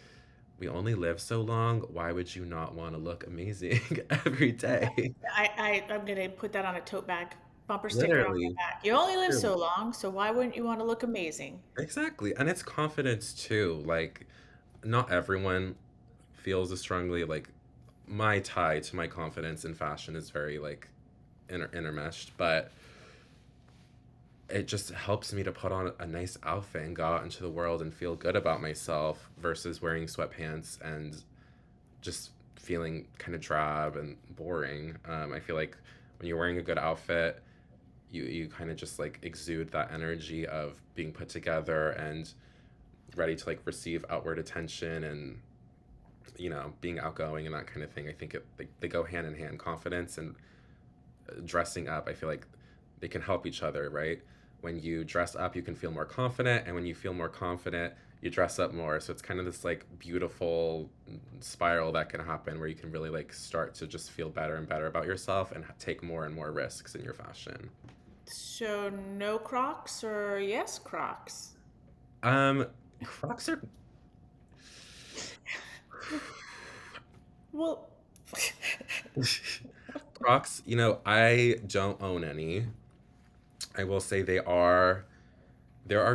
we only live so long. Why would you not want to look amazing every day? I'm gonna put that on a tote bag, bumper sticker on my Literally. back. You only live Literally. so long, so why wouldn't you want to look amazing? Exactly. And it's confidence too. Like, not everyone feels as strongly. Like, my tie to my confidence in fashion is very, like, intermeshed, but it just helps me to put on a nice outfit and go out into the world and feel good about myself versus wearing sweatpants and just feeling kind of drab and boring. I feel like when you're wearing a good outfit, you kind of just like exude that energy of being put together and ready to like receive outward attention and being outgoing and that kind of thing. I think they go hand in hand. Confidence and dressing up, I feel like they can help each other, right? When you dress up, you can feel more confident, and when you feel more confident, you dress up more. So it's kind of this like beautiful spiral that can happen where you can really like start to just feel better and better about yourself and take more and more risks in your fashion. So no Crocs or yes Crocs? Um, Crocs are Well, Crocs, I don't own any. I will say there are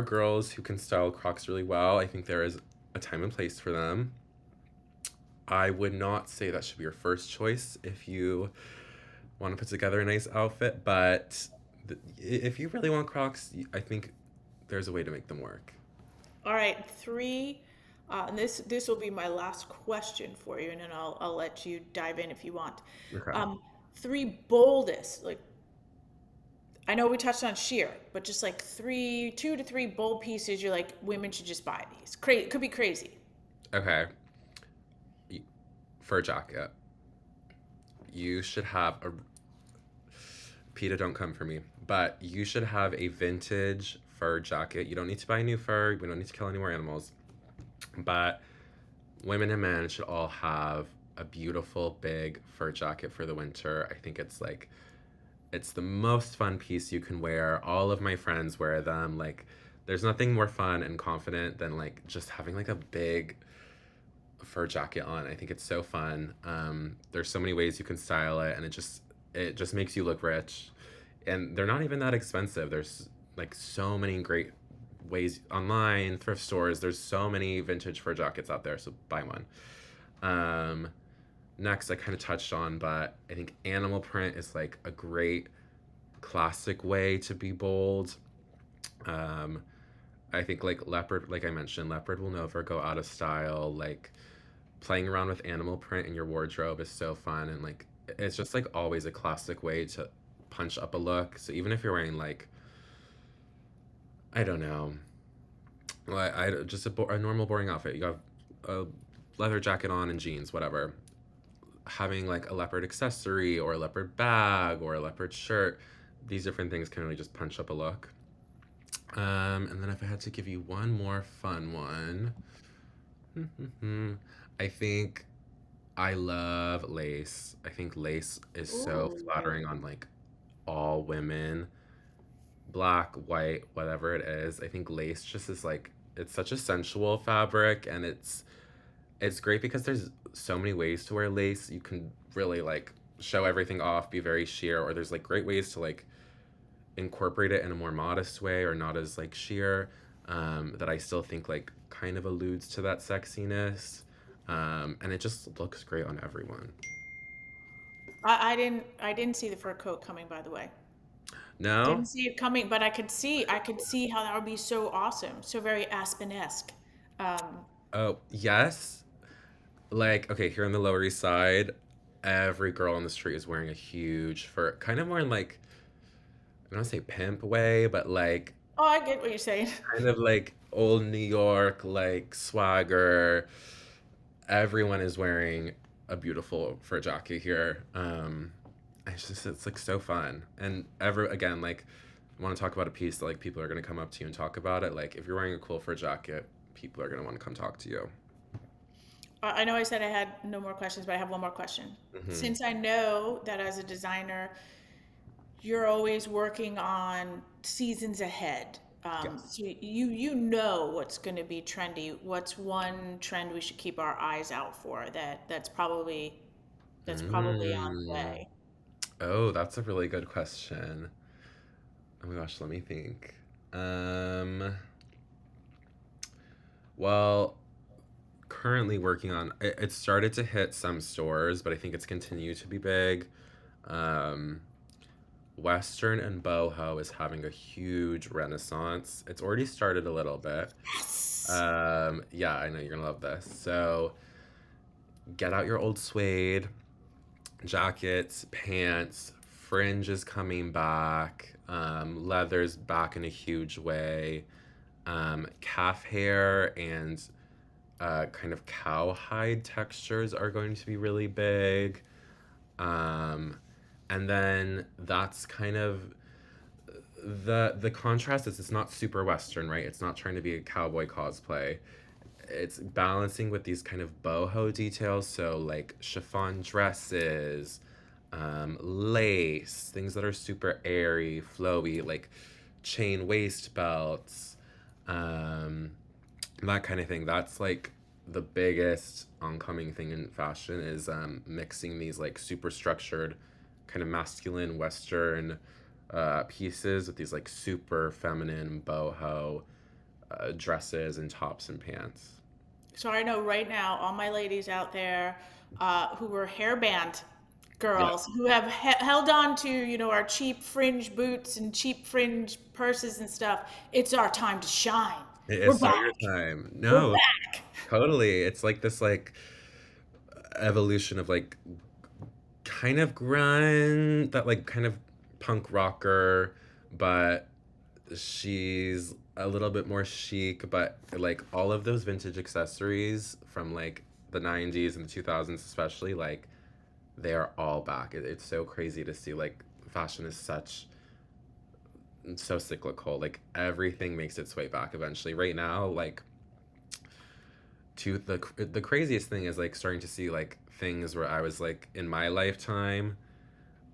girls who can style Crocs really well. I think there is a time and place for them. I would not say that should be your first choice if you want to put together a nice outfit, but if you really want Crocs, I think there's a way to make them work. all right, three, and this will be my last question for you, and then I'll let you dive in if you want. Okay. Um, three boldest, like I know we touched on sheer, but just like two to three bold pieces. You're like women should just buy these. Crazy, could be crazy. Okay. Fur jacket. You should have a PETA, don't come for me, but you should have a vintage fur jacket. You don't need to buy new fur. We don't need to kill any more animals. But women and men should all have a beautiful big fur jacket for the winter. I think it's the most fun piece you can wear. All of my friends wear them. Like there's nothing more fun and confident than like just having like a big fur jacket on. I think it's so fun. There's so many ways you can style it, and it just makes you look rich. And they're not even that expensive. There's like so many great ways online, thrift stores. There's so many vintage fur jackets out there, so buy one. Um, Next, I kind of touched on, but I think animal print is like a great classic way to be bold. Um, I think like leopard, like I mentioned, leopard will never go out of style. Like playing around with animal print in your wardrobe is so fun, and like it's just like always a classic way to punch up a look. So even if you're wearing like I don't know, like I just a normal boring outfit, you have a leather jacket on and jeans, whatever. Having like a leopard accessory or a leopard bag or a leopard shirt, these different things can really just punch up a look. And then if I had to give you one more fun one, I think I love lace. I think lace is so Ooh. flattering on like all women, black, white, whatever it is. I think lace just is like it's such a sensual fabric and it's great because there's so many ways to wear lace. You can really like show everything off, be very sheer, or there's like great ways to like incorporate it in a more modest way or not as like sheer. That I still think like kind of alludes to that sexiness. And it just looks great on everyone. I didn't see the fur coat coming, by the way. Didn't No? see it coming, but I could see how that would be so awesome, so very Aspen-esque. Um, Oh, yes. Like, okay, here on the Lower East Side, every girl on the street is wearing a huge fur, kind of more in like, I don't want to say pimp way, but like oh, I get what you're saying. kind of like old New York, like swagger. Everyone is wearing a beautiful fur jacket here. It's like so fun. And ever again, like want to talk about a piece that like people are going to come up to you and talk about it, like if you're wearing a cool fur jacket, people are going to want to come talk to you. I know I said I had no more questions, but I have one more question. Hmm. Since I know that as a designer, you're always working on seasons ahead. Yes. So you know what's going to be trendy. What's one trend we should keep our eyes out for that's probably on the Mm. way. Oh, that's a really good question. Oh my gosh, let me think. Um, well, currently working on it started to hit some stores, but I think it's continued to be big. Um, Western and boho is having a huge renaissance. It's already started a little bit. Yes. Yeah, I know you're gonna love this. So get out your old suede jackets, pants, fringe is coming back, leather's back in a huge way, calf hair and kind of cowhide textures are going to be really big. Um, and then that's kind of the contrast is it's not super western, right? It's not trying to be a cowboy cosplay. It's balancing with these kind of boho details, so like chiffon dresses, lace, things that are super airy, flowy, like chain waist belts, um, that kind of thing. That's like the biggest oncoming thing in fashion is mixing these like super structured, kind of masculine Western pieces with these like super feminine boho dresses and tops and pants. So I know right now, all my ladies out there who were hairband Yeah, girls who have held on to, our cheap fringe boots and cheap fringe purses and stuff. It's our time to shine. it We're is so your back. time. We're No, back. totally. It's like this like evolution of like kind of grunge, that like kind of punk rocker, but she's a little bit more chic, but like all of those vintage accessories from like the 90s and the 2000s especially, like they are all back. It's so crazy to see like fashion is so cyclical. Like everything makes its way back eventually. Right now, like to the craziest thing is like starting to see like things where I was like in my lifetime,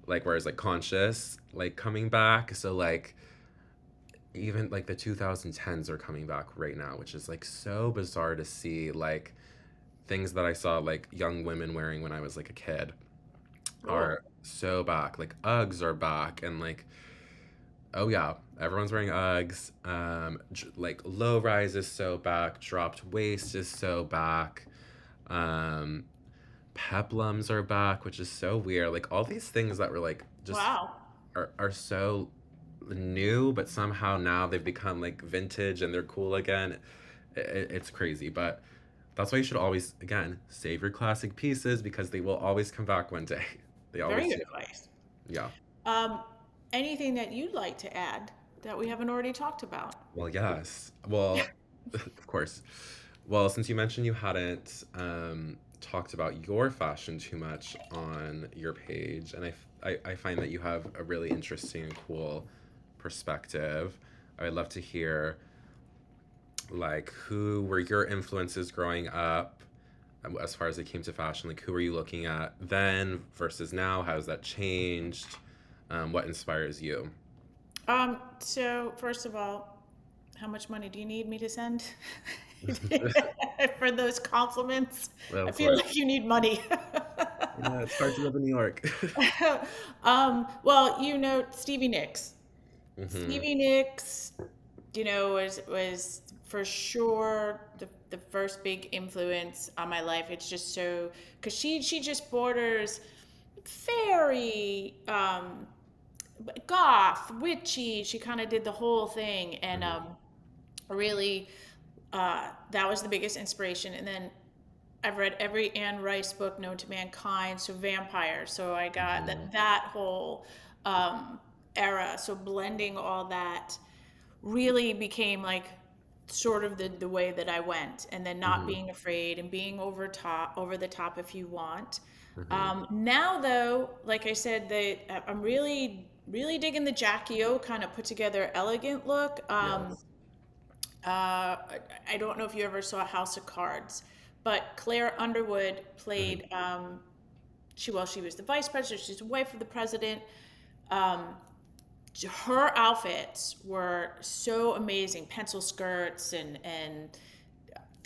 like where I was like conscious, like coming back. So like even like the 2010s are coming back right now, which is like so bizarre to see like things that I saw like young women wearing when I was like a kid Oh, are so back. Like Uggs are back and like oh yeah, everyone's wearing Uggs. Like low rise is so back, dropped waist is so back. Um Peplums are back, which is so weird. Like all these things that were like just wow. are so new, but somehow now they've become like vintage and they're cool again. It's crazy, but that's why you should always, again, save your classic pieces because they will always come back one day. They Very always good do. advice. Yeah. Um, Anything that you'd like to add that we haven't already talked about? Well, yes. Well, of course. Well, since you mentioned you hadn't talked about your fashion too much on your page, and I find that you have a really interesting and cool perspective. I'd love to hear like who were your influences growing up as far as it came to fashion. Like who were you looking at then versus now? How has that changed? What inspires you? So first of all, how much money do you need me to send for those compliments? Well, I of feel course. like you need money. Yeah, it's hard to live in New York. Well, Stevie Nicks. Hmm. Stevie Nicks, was for sure the first big influence on my life. It's just so because she just borders very goth, witchy. She kind of did the whole thing, and Hmm. really, that was the biggest inspiration. And then I've read every Anne Rice book known to mankind, so vampire. So I got Hmm. that whole um, era. So blending all that really became like sort of the way that I went, and then not Hmm. being afraid and being over the top if you want. Mm-hmm. Now, though, like I said, I'm really, really digging the Jackie O kind of put together elegant look. Yes. I don't know if you ever saw House of Cards, but Claire Underwood Mm-hmm. played, she was the vice president, she's the wife of the president. Um, Her outfits were so amazing, pencil skirts and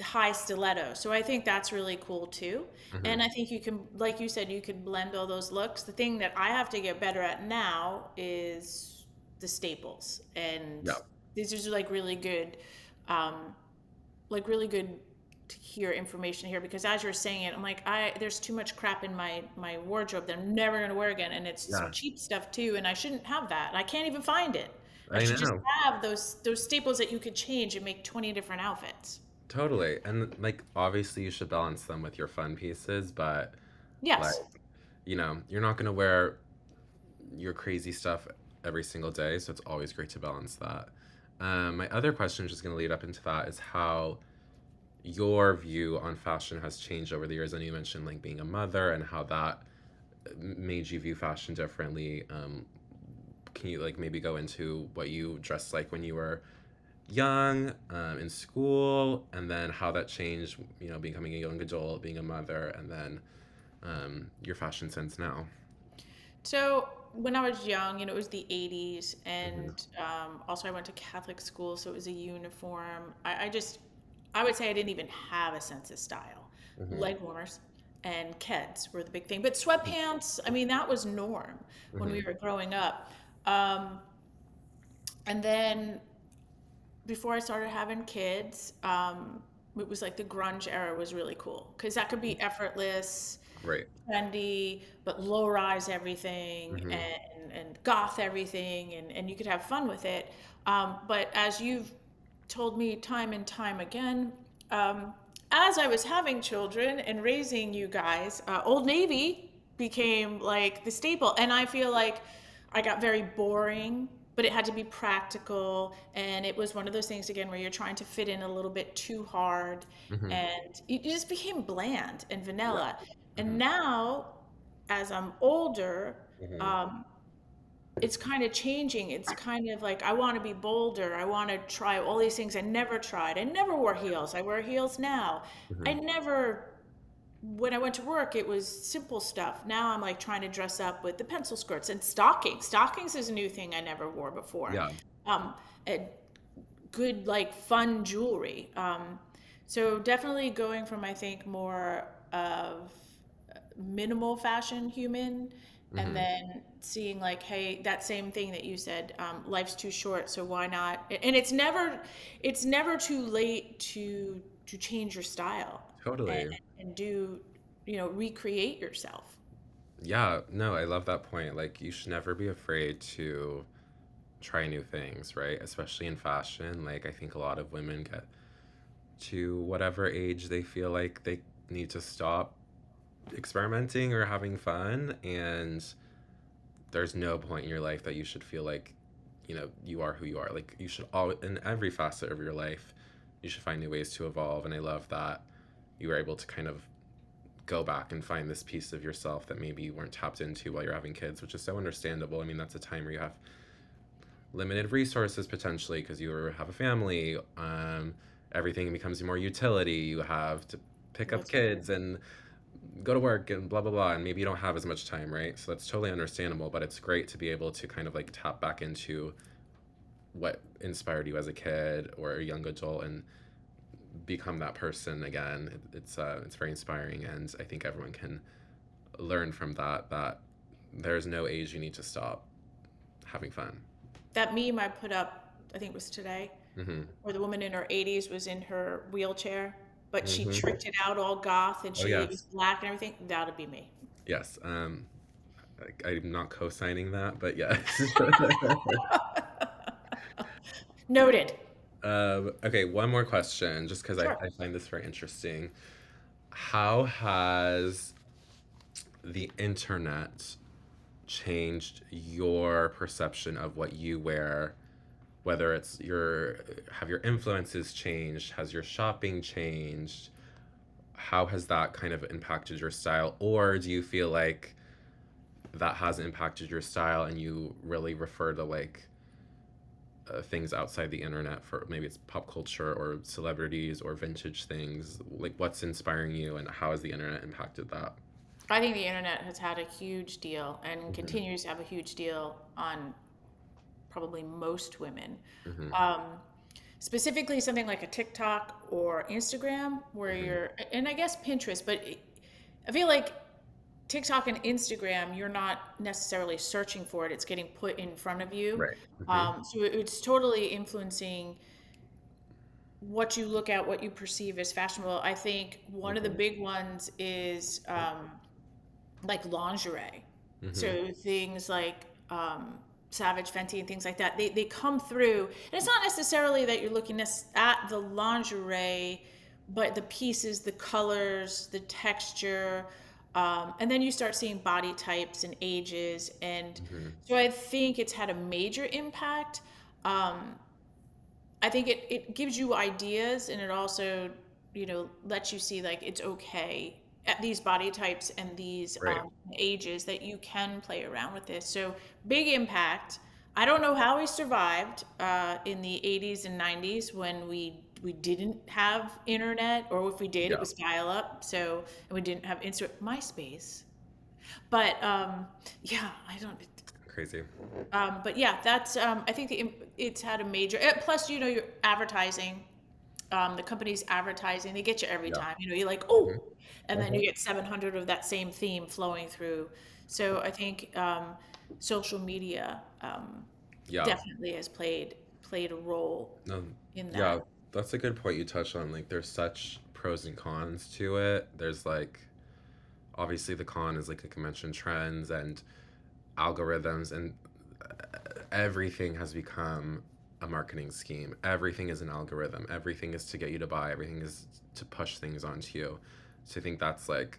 high stiletto. So I think that's really cool too. Mm-hmm. And I think you can, like you said, you could blend all those looks. The thing that I have to get better at now is the staples. And Yeah. these are um, like really good to hear information here because as you're saying it, I'm like, there's too much crap in my wardrobe that I'm never gonna wear again. And it's Yeah. cheap stuff too, and I shouldn't have that. I can't even find it. I I should just know. have those staples that you could change and make 20 different outfits. Totally. And like obviously you should balance them with your fun pieces, but like, Yes. you're not gonna wear your crazy stuff every single day, so it's always great to balance that. My other question, just gonna lead up into that, is how your view on fashion has changed over the years. And you mentioned like being a mother and how that made you view fashion differently. Can you like maybe go into what you dressed like when you were young, in school, and then how that changed, becoming a young adult, being a mother, and then your fashion sense now? So when I was young, it was the 80s, Hmm. and also I went to Catholic school, so it was a uniform. I would say I didn't even have a sense of style. Hmm. Leg warmers and Keds were the big thing, but sweatpants, I mean, that was norm when Hmm. we were growing up. Um, and then before I started having kids, it was like the grunge era was really cool because that could be effortless, Right. trendy, but low rise everything Hmm. and goth everything, and you could have fun with it. But as you've told me time and time again, um, as I was having children and raising you guys, Old Navy became like the staple. And I feel like I got very boring, but it had to be practical. And it was one of those things, again, where you're trying to fit in a little bit too hard. Hmm. And it just became bland and Yeah. vanilla. And Hmm. now, as I'm older, Hmm. um, it's kind of changing. It's kind of like I want to be bolder. I want to try all these things I never tried. I never wore heels. I wear heels now. I Hmm. never, when I went to work, it was simple stuff. Now I'm like trying to dress up with the pencil skirts and stockings. Stockings is a new thing I never wore before. Yeah. Um, and good, like fun jewelry. So definitely going from, I think, more of minimal fashion human and Hmm. then seeing like hey that same thing that you said, life's too short so why not, and it's never too late to change your style and, Totally. and do recreate yourself. Yeah. No, I love that point. Like, you should never be afraid to try new things, right? Especially in fashion. Like, I think a lot of women get to whatever age they feel like they need to stop experimenting or having fun. And there's no point in your life that you should feel like, you are who you are. Like, you should all, in every facet of your life, you should find new ways to evolve. And I love that you were able to kind of go back and find this piece of yourself that maybe you weren't tapped into while you're having kids, which is so understandable. I mean, that's a time where you have limited resources potentially because you have a family. Everything becomes more utility. You have to pick up That's right. kids and go to work and blah blah blah, and maybe you don't have as much time, right? So that's totally understandable, but it's great to be able to kind of like tap back into what inspired you as a kid or a young adult and become that person again. It's very inspiring, and I think everyone can learn from that there's no age you need to stop having fun. That meme I put up, I think it was today, Hmm. where the woman in her 80s was in her wheelchair but she Hmm. tricked it out all goth and Oh she was yes. black and everything. That'd be me. Yes. I'm not co-signing that, but yes. Noted. Okay, one more question, just because I Sure. find this very interesting. How has the internet changed your perception of what you wear? Whether it's have your influences changed? Has your shopping changed? how has that kind of impacted your style? Or do you feel like that has impacted your style and you really refer to like things outside the internet, for maybe it's pop culture or celebrities or vintage things? Like, what's inspiring you and how has the internet impacted that? I think the internet has had a huge deal and Hmm. continues to have a huge deal on probably most women. Hmm. Um, Specifically, something like a TikTok or Instagram, where Hmm. and I guess Pinterest, but I feel like TikTok and Instagram, you're not necessarily searching for it, it's getting put in front of you. Right. Hmm. So it's totally influencing what you look at, what you perceive as fashionable. I think one of the Hmm. big ones is like lingerie. Hmm. So things like Savage Fenty and things like that, they come through. And it's not necessarily that you're looking at the lingerie, but the pieces, the colors, the texture. And then you start seeing body types and ages. And Hmm. so I think it's had a major impact. Um, I think it gives you ideas and it also, lets you see like it's okay at these body types and these Right. ages that you can play around with this. So big impact. I don't know how we survived in the 80s and 90s when we didn't have internet, or if we did, it Yeah. was dial up. So, and we didn't have MySpace. But yeah, I don't. Crazy. But yeah, that's I think it's had a major. Plus, your advertising, the company's advertising, they get you every Yeah. time. You're like, Hmm. oh, and then you get 700 of that same theme flowing through. So I think social media Yeah. definitely has played a role No, in yeah, that. that's a good point you touched on. Like, there's such pros and cons to it. There's like, obviously, the con is like I mentioned trends and algorithms, and everything has become a marketing scheme. Everything is an algorithm. Everything is to get you to buy. Everything is to push things onto you. So I think that's like,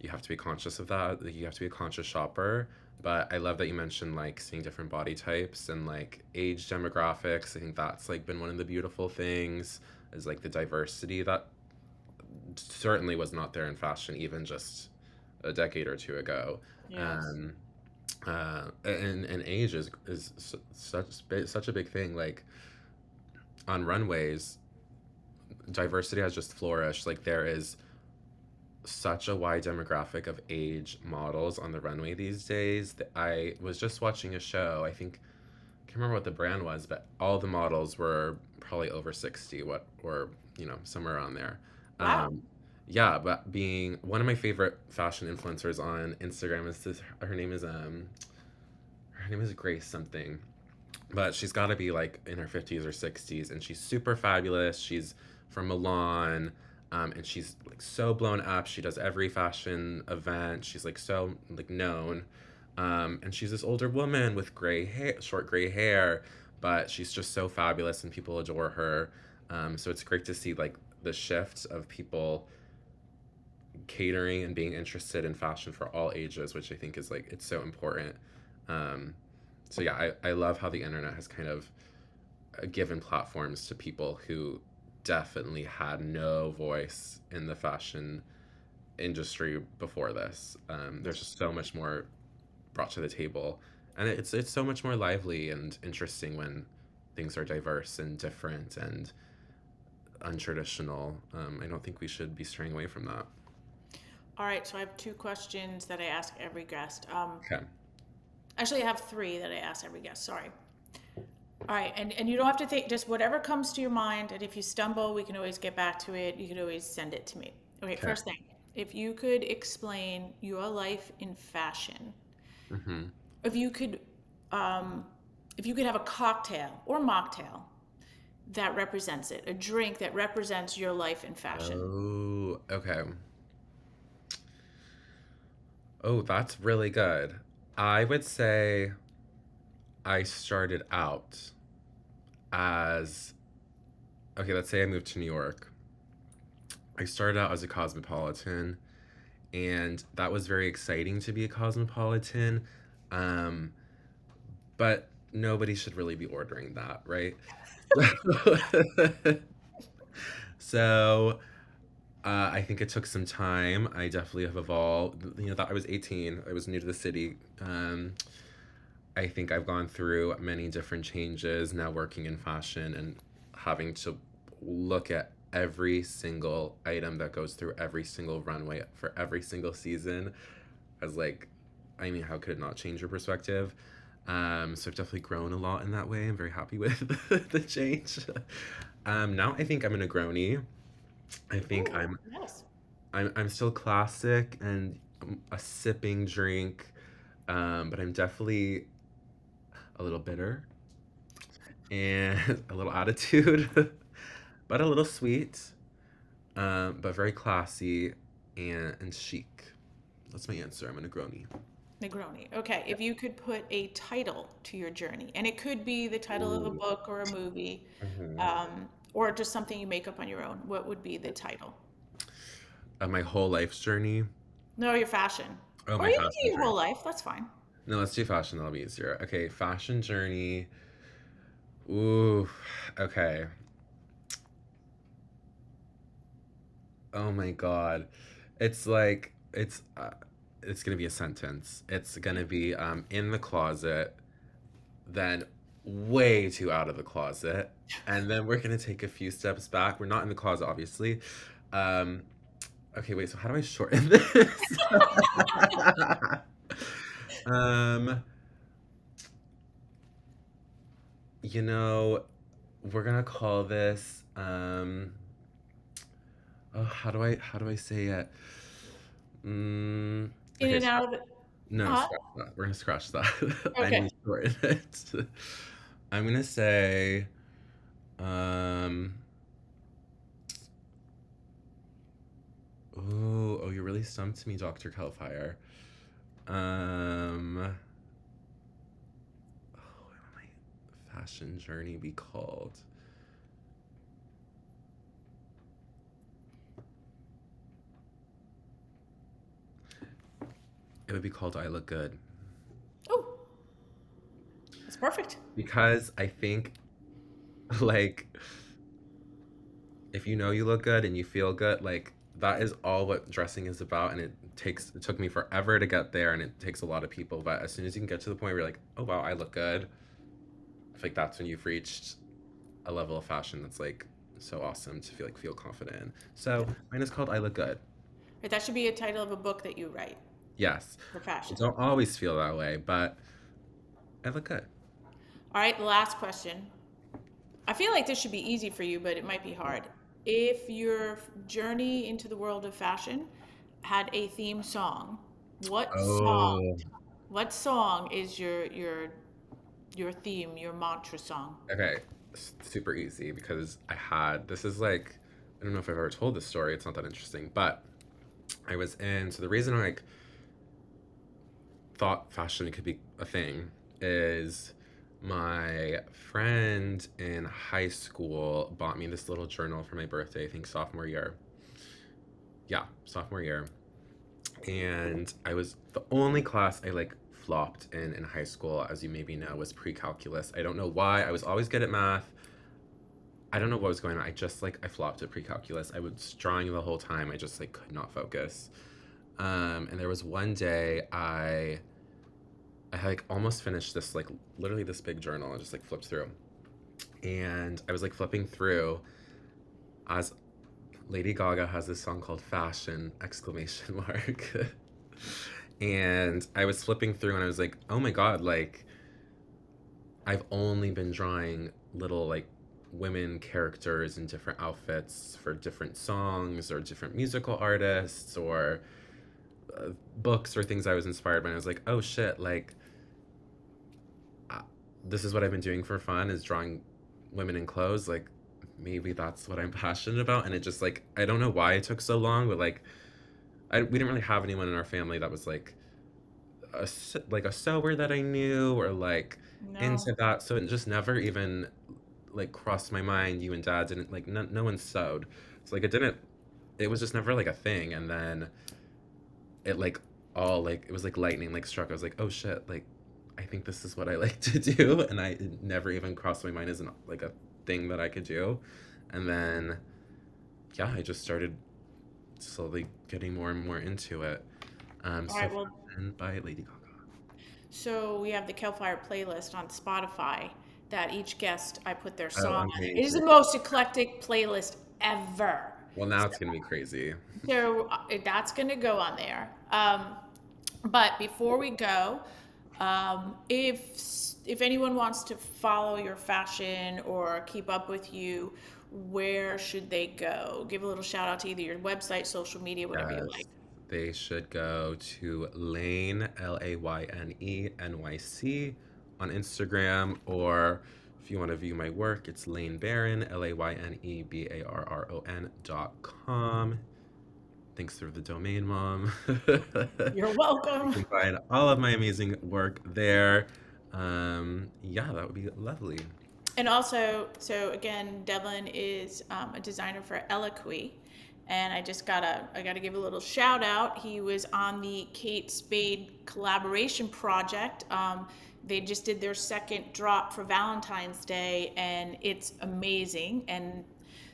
you have to be conscious of that. Like, you have to be a conscious shopper. But I love that you mentioned like seeing different body types and like age demographics. I think that's like been one of the beautiful things, is like the diversity that certainly was not there in fashion even just a decade or two ago. Yes. Um, and age is such a big thing. Like on runways, diversity has just flourished. Like there is such a wide demographic of age models on the runway these days. That I was just watching a show. I think I can't remember what the brand was, but all the models were probably over 60, what, or somewhere around there. Wow. Um, yeah, but being one of my favorite fashion influencers on Instagram is this. Her name is Grace something, but she's got to be like in her 50s or 60s, and she's super fabulous. She's from Milan, and she's like so blown up. She does every fashion event. She's like so like known, and she's this older woman with gray hair, short gray hair, but she's just so fabulous, and people adore her. So it's great to see like the shift of people catering and being interested in fashion for all ages, which I think is like it's so important. Um, so yeah, I love how the internet has kind of given platforms to people who definitely had no voice in the fashion industry before this. There's just so much more brought to the table, and it's so much more lively and interesting when things are diverse and different and untraditional. I don't think we should be straying away from that. All right, so I have two questions that I ask every guest. Okay. Actually, I have three that I ask every guest. Sorry. All right, and you don't have to think, just whatever comes to your mind. And if you stumble, we can always get back to it. You can always send it to me. Okay, Okay. first thing, if you could explain your life in fashion, Hmm. if you could, um, if you could have a cocktail or mocktail that represents it, a drink that represents your life in fashion. Oh, okay. Oh, that's really good. I would say I started out as, okay, let's say I moved to New York. I started out as a cosmopolitan, and that was very exciting to be a cosmopolitan. Um, but nobody should really be ordering that, right? So, I think it took some time. I definitely have evolved. That I was 18. I was new to the city. I think I've gone through many different changes now working in fashion and having to look at every single item that goes through every single runway for every single season as like, I mean, how could it not change your perspective? So I've definitely grown a lot in that way. I'm very happy with the change. Now I think I'm a Negroni. I think Ooh, yes. I'm still classic and a sipping drink, but I'm definitely a little bitter and a little attitude, but a little sweet, but very classy and chic. That's my answer. I'm a Negroni. Negroni. Okay, if you could put a title to your journey, and it could be the title of a Ooh. book or a movie, Hmm. or just something you make up on your own, what would be the title? My whole life's journey. No, your fashion. Oh, Or my you can do fashion your journey. whole life, that's fine. No, let's do fashion. That'll be easier. Okay, fashion journey. Ooh, okay. Oh my God. It's like it's gonna be a sentence. It's gonna be in the closet, then way too out of the closet, and then we're gonna take a few steps back. We're not in the closet, obviously. Um, okay, wait, so how do I shorten this? Um, you know, we're gonna call this oh, how do I say it? In Okay, and out of it. no, Huh? scratch that. We're gonna scratch that. I Okay. need to shorten it. I'm gonna say, um, oh, you really stumped me, Dr. Hellfire. What would my fashion journey be called? It would be called I Look Good. Oh, that's perfect. Because I think, like, if you know you look good and you feel good, like that is all what dressing is about. And it took me forever to get there, and it takes a lot of people. But as soon as you can get to the point where you're like, oh wow, I look good, I feel like that's when you've reached a level of fashion that's like so awesome to feel confident in. So mine is called I Look Good. Right, that should be a title of a book that you write Yes, for I fashion. don't always feel that way, but I look good. All right, last question. I feel like this should be easy for you, but it might be hard. If your journey into the world of fashion had a theme song, what song? Oh, What song is your theme, your mantra song? okay. Super easy because this is like, I don't know if I've ever told this story. It's not that interesting, but I was in, so the reason I like thought fashion could be a thing is my friend in high school bought me this little journal for my birthday, I think sophomore year. Yeah, sophomore year. And I was the only class I like flopped in high school, as you maybe know, was pre-calculus. I don't know why. I was always good at math. I don't know what was going on. I flopped at pre-calculus. I was drawing the whole time. I just like could not focus. And there was one day I had like almost finished this like literally this big journal. I just like flipped through, and I was like flipping through as Lady Gaga has this song called "Fashion!" exclamation mark, and I was flipping through and I was like, oh my god, like I've only been drawing little like women characters in different outfits for different songs or different musical artists or books or things I was inspired by. And I was like, oh shit, like uh, this is what I've been doing for fun is drawing women in clothes. Like maybe that's what I'm passionate about. And it just like I don't know why it took so long, but like we didn't really have anyone in our family that was like like a sewer that I knew or like No. into that. So it just never even like crossed my mind. You and dad didn't like no one sewed. So like it was just never like a thing. And then it like all like it was like lightning like struck. I was like, oh shit, like I think this is what I like to do, and I it never even crossed my mind as like a thing that I could do. And then yeah, I just started slowly getting more and more into it. All So right, well, Fashion by Lady Gaga. so we have the Kelfire playlist on Spotify that each guest I put their Oh, song on. It is amazing. the most eclectic playlist ever. Well, now it's gonna be crazy. So that's going to go on there. But before we go, if anyone wants to follow your fashion or keep up with you, where should they go? Give a little shout out to either your website, social media, whatever you Yes, like. they should go to Layne, Layne NYC on Instagram, or if you want to view my work, it's Layne Barron, LayneBarron.com. Thanks for the domain, Mom. You're You welcome. can find all of my amazing work there. Yeah, that would be lovely. And also, so again, Devlin is a designer for Eloquy, and I gotta give a little shout out. He was on the Kate Spade collaboration project. They just did their second drop for Valentine's Day, and it's amazing. And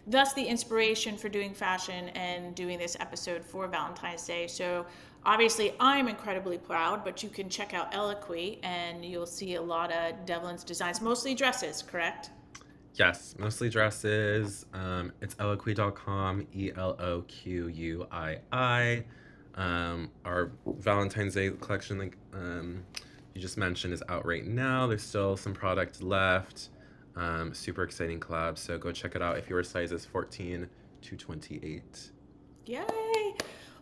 thus the inspiration for doing fashion and doing this episode for Valentine's Day. So obviously I'm incredibly proud, but you can check out Eloquy and you'll see a lot of Devlin's designs, mostly dresses, correct? Yes, mostly dresses. It's eloquii.com, Eloquii. Our Valentine's Day collection, like you just mentioned, is out right now. There's still some product left. Super exciting collab, so go check it out if your size is 14 to 28. Yay!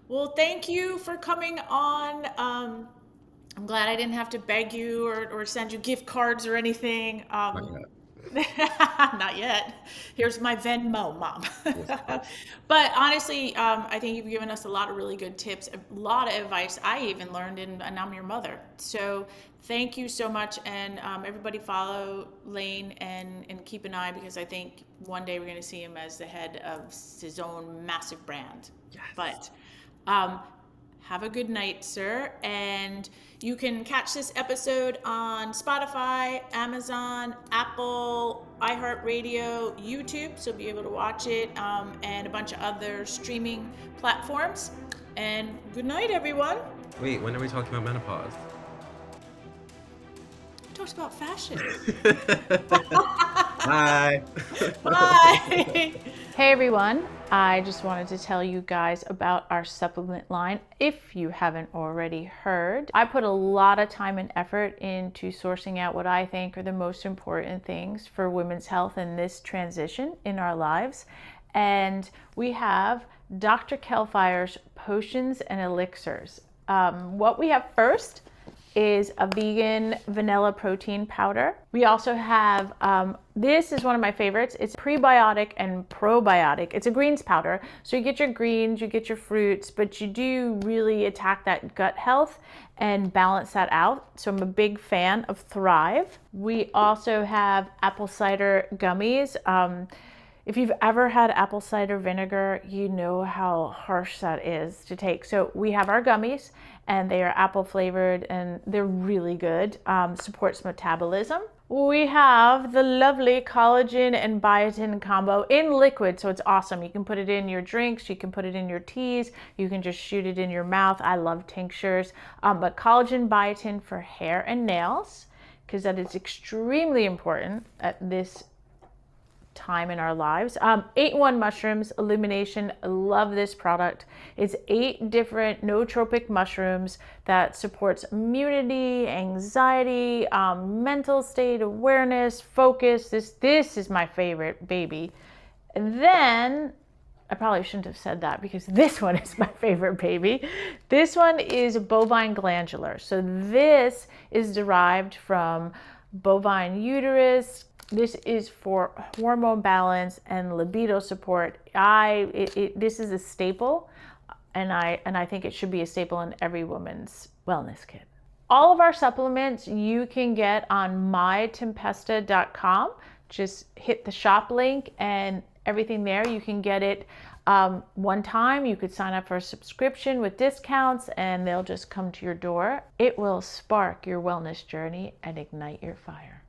Well, thank you for coming on. I'm glad I didn't have to beg you or send you gift cards or anything. Not yet. Not yet. Here's my Venmo, Mom. Yes, of course. But honestly, I think you've given us a lot of really good tips, a lot of advice I even learned, and I'm your mother. So thank you so much. And everybody follow Layne and keep an eye, because I think one day we're going to see him as the head of his own massive brand. Yes. But um, have a good night, sir. And you can catch this episode on Spotify, Amazon, Apple, iHeartRadio, YouTube, so be able to watch it, and a bunch of other streaming platforms. And good night, everyone. Wait, when are we talking about menopause? We talked about fashion. Bye. Bye. Hey everyone, I just wanted to tell you guys about our supplement line. If you haven't already heard, I put a lot of time and effort into sourcing out what I think are the most important things for women's health in this transition in our lives. And we have Dr. Kelfire's potions and elixirs. What we have first is a vegan vanilla protein powder. We also have, this is one of my favorites. It's prebiotic and probiotic. It's a greens powder. So you get your greens, you get your fruits, but you do really attack that gut health and balance that out. So I'm a big fan of Thrive. We also have apple cider gummies. If you've ever had apple cider vinegar, you know how harsh that is to take. So we have our gummies, and they are apple flavored, and they're really good. Supports metabolism. We have the lovely collagen and biotin combo in liquid, so it's awesome. You can put it in your drinks, you can put it in your teas, you can just shoot it in your mouth. I love tinctures, but collagen biotin for hair and nails, because that is extremely important at this time in our lives. 8-in-1 mushrooms illumination. I love this product. It's 8 different nootropic mushrooms that supports immunity, anxiety, mental state, awareness, focus. This is my favorite, baby. And then I probably shouldn't have said that, because this one is my favorite, baby. This one is bovine glandular. So this is derived from bovine uterus. This is for hormone balance and libido support. This is a staple, and I think it should be a staple in every woman's wellness kit. All of our supplements you can get on mytempesta.com. Just hit the shop link and everything there. You can get it one time. You could sign up for a subscription with discounts, and they'll just come to your door. It will spark your wellness journey and ignite your fire.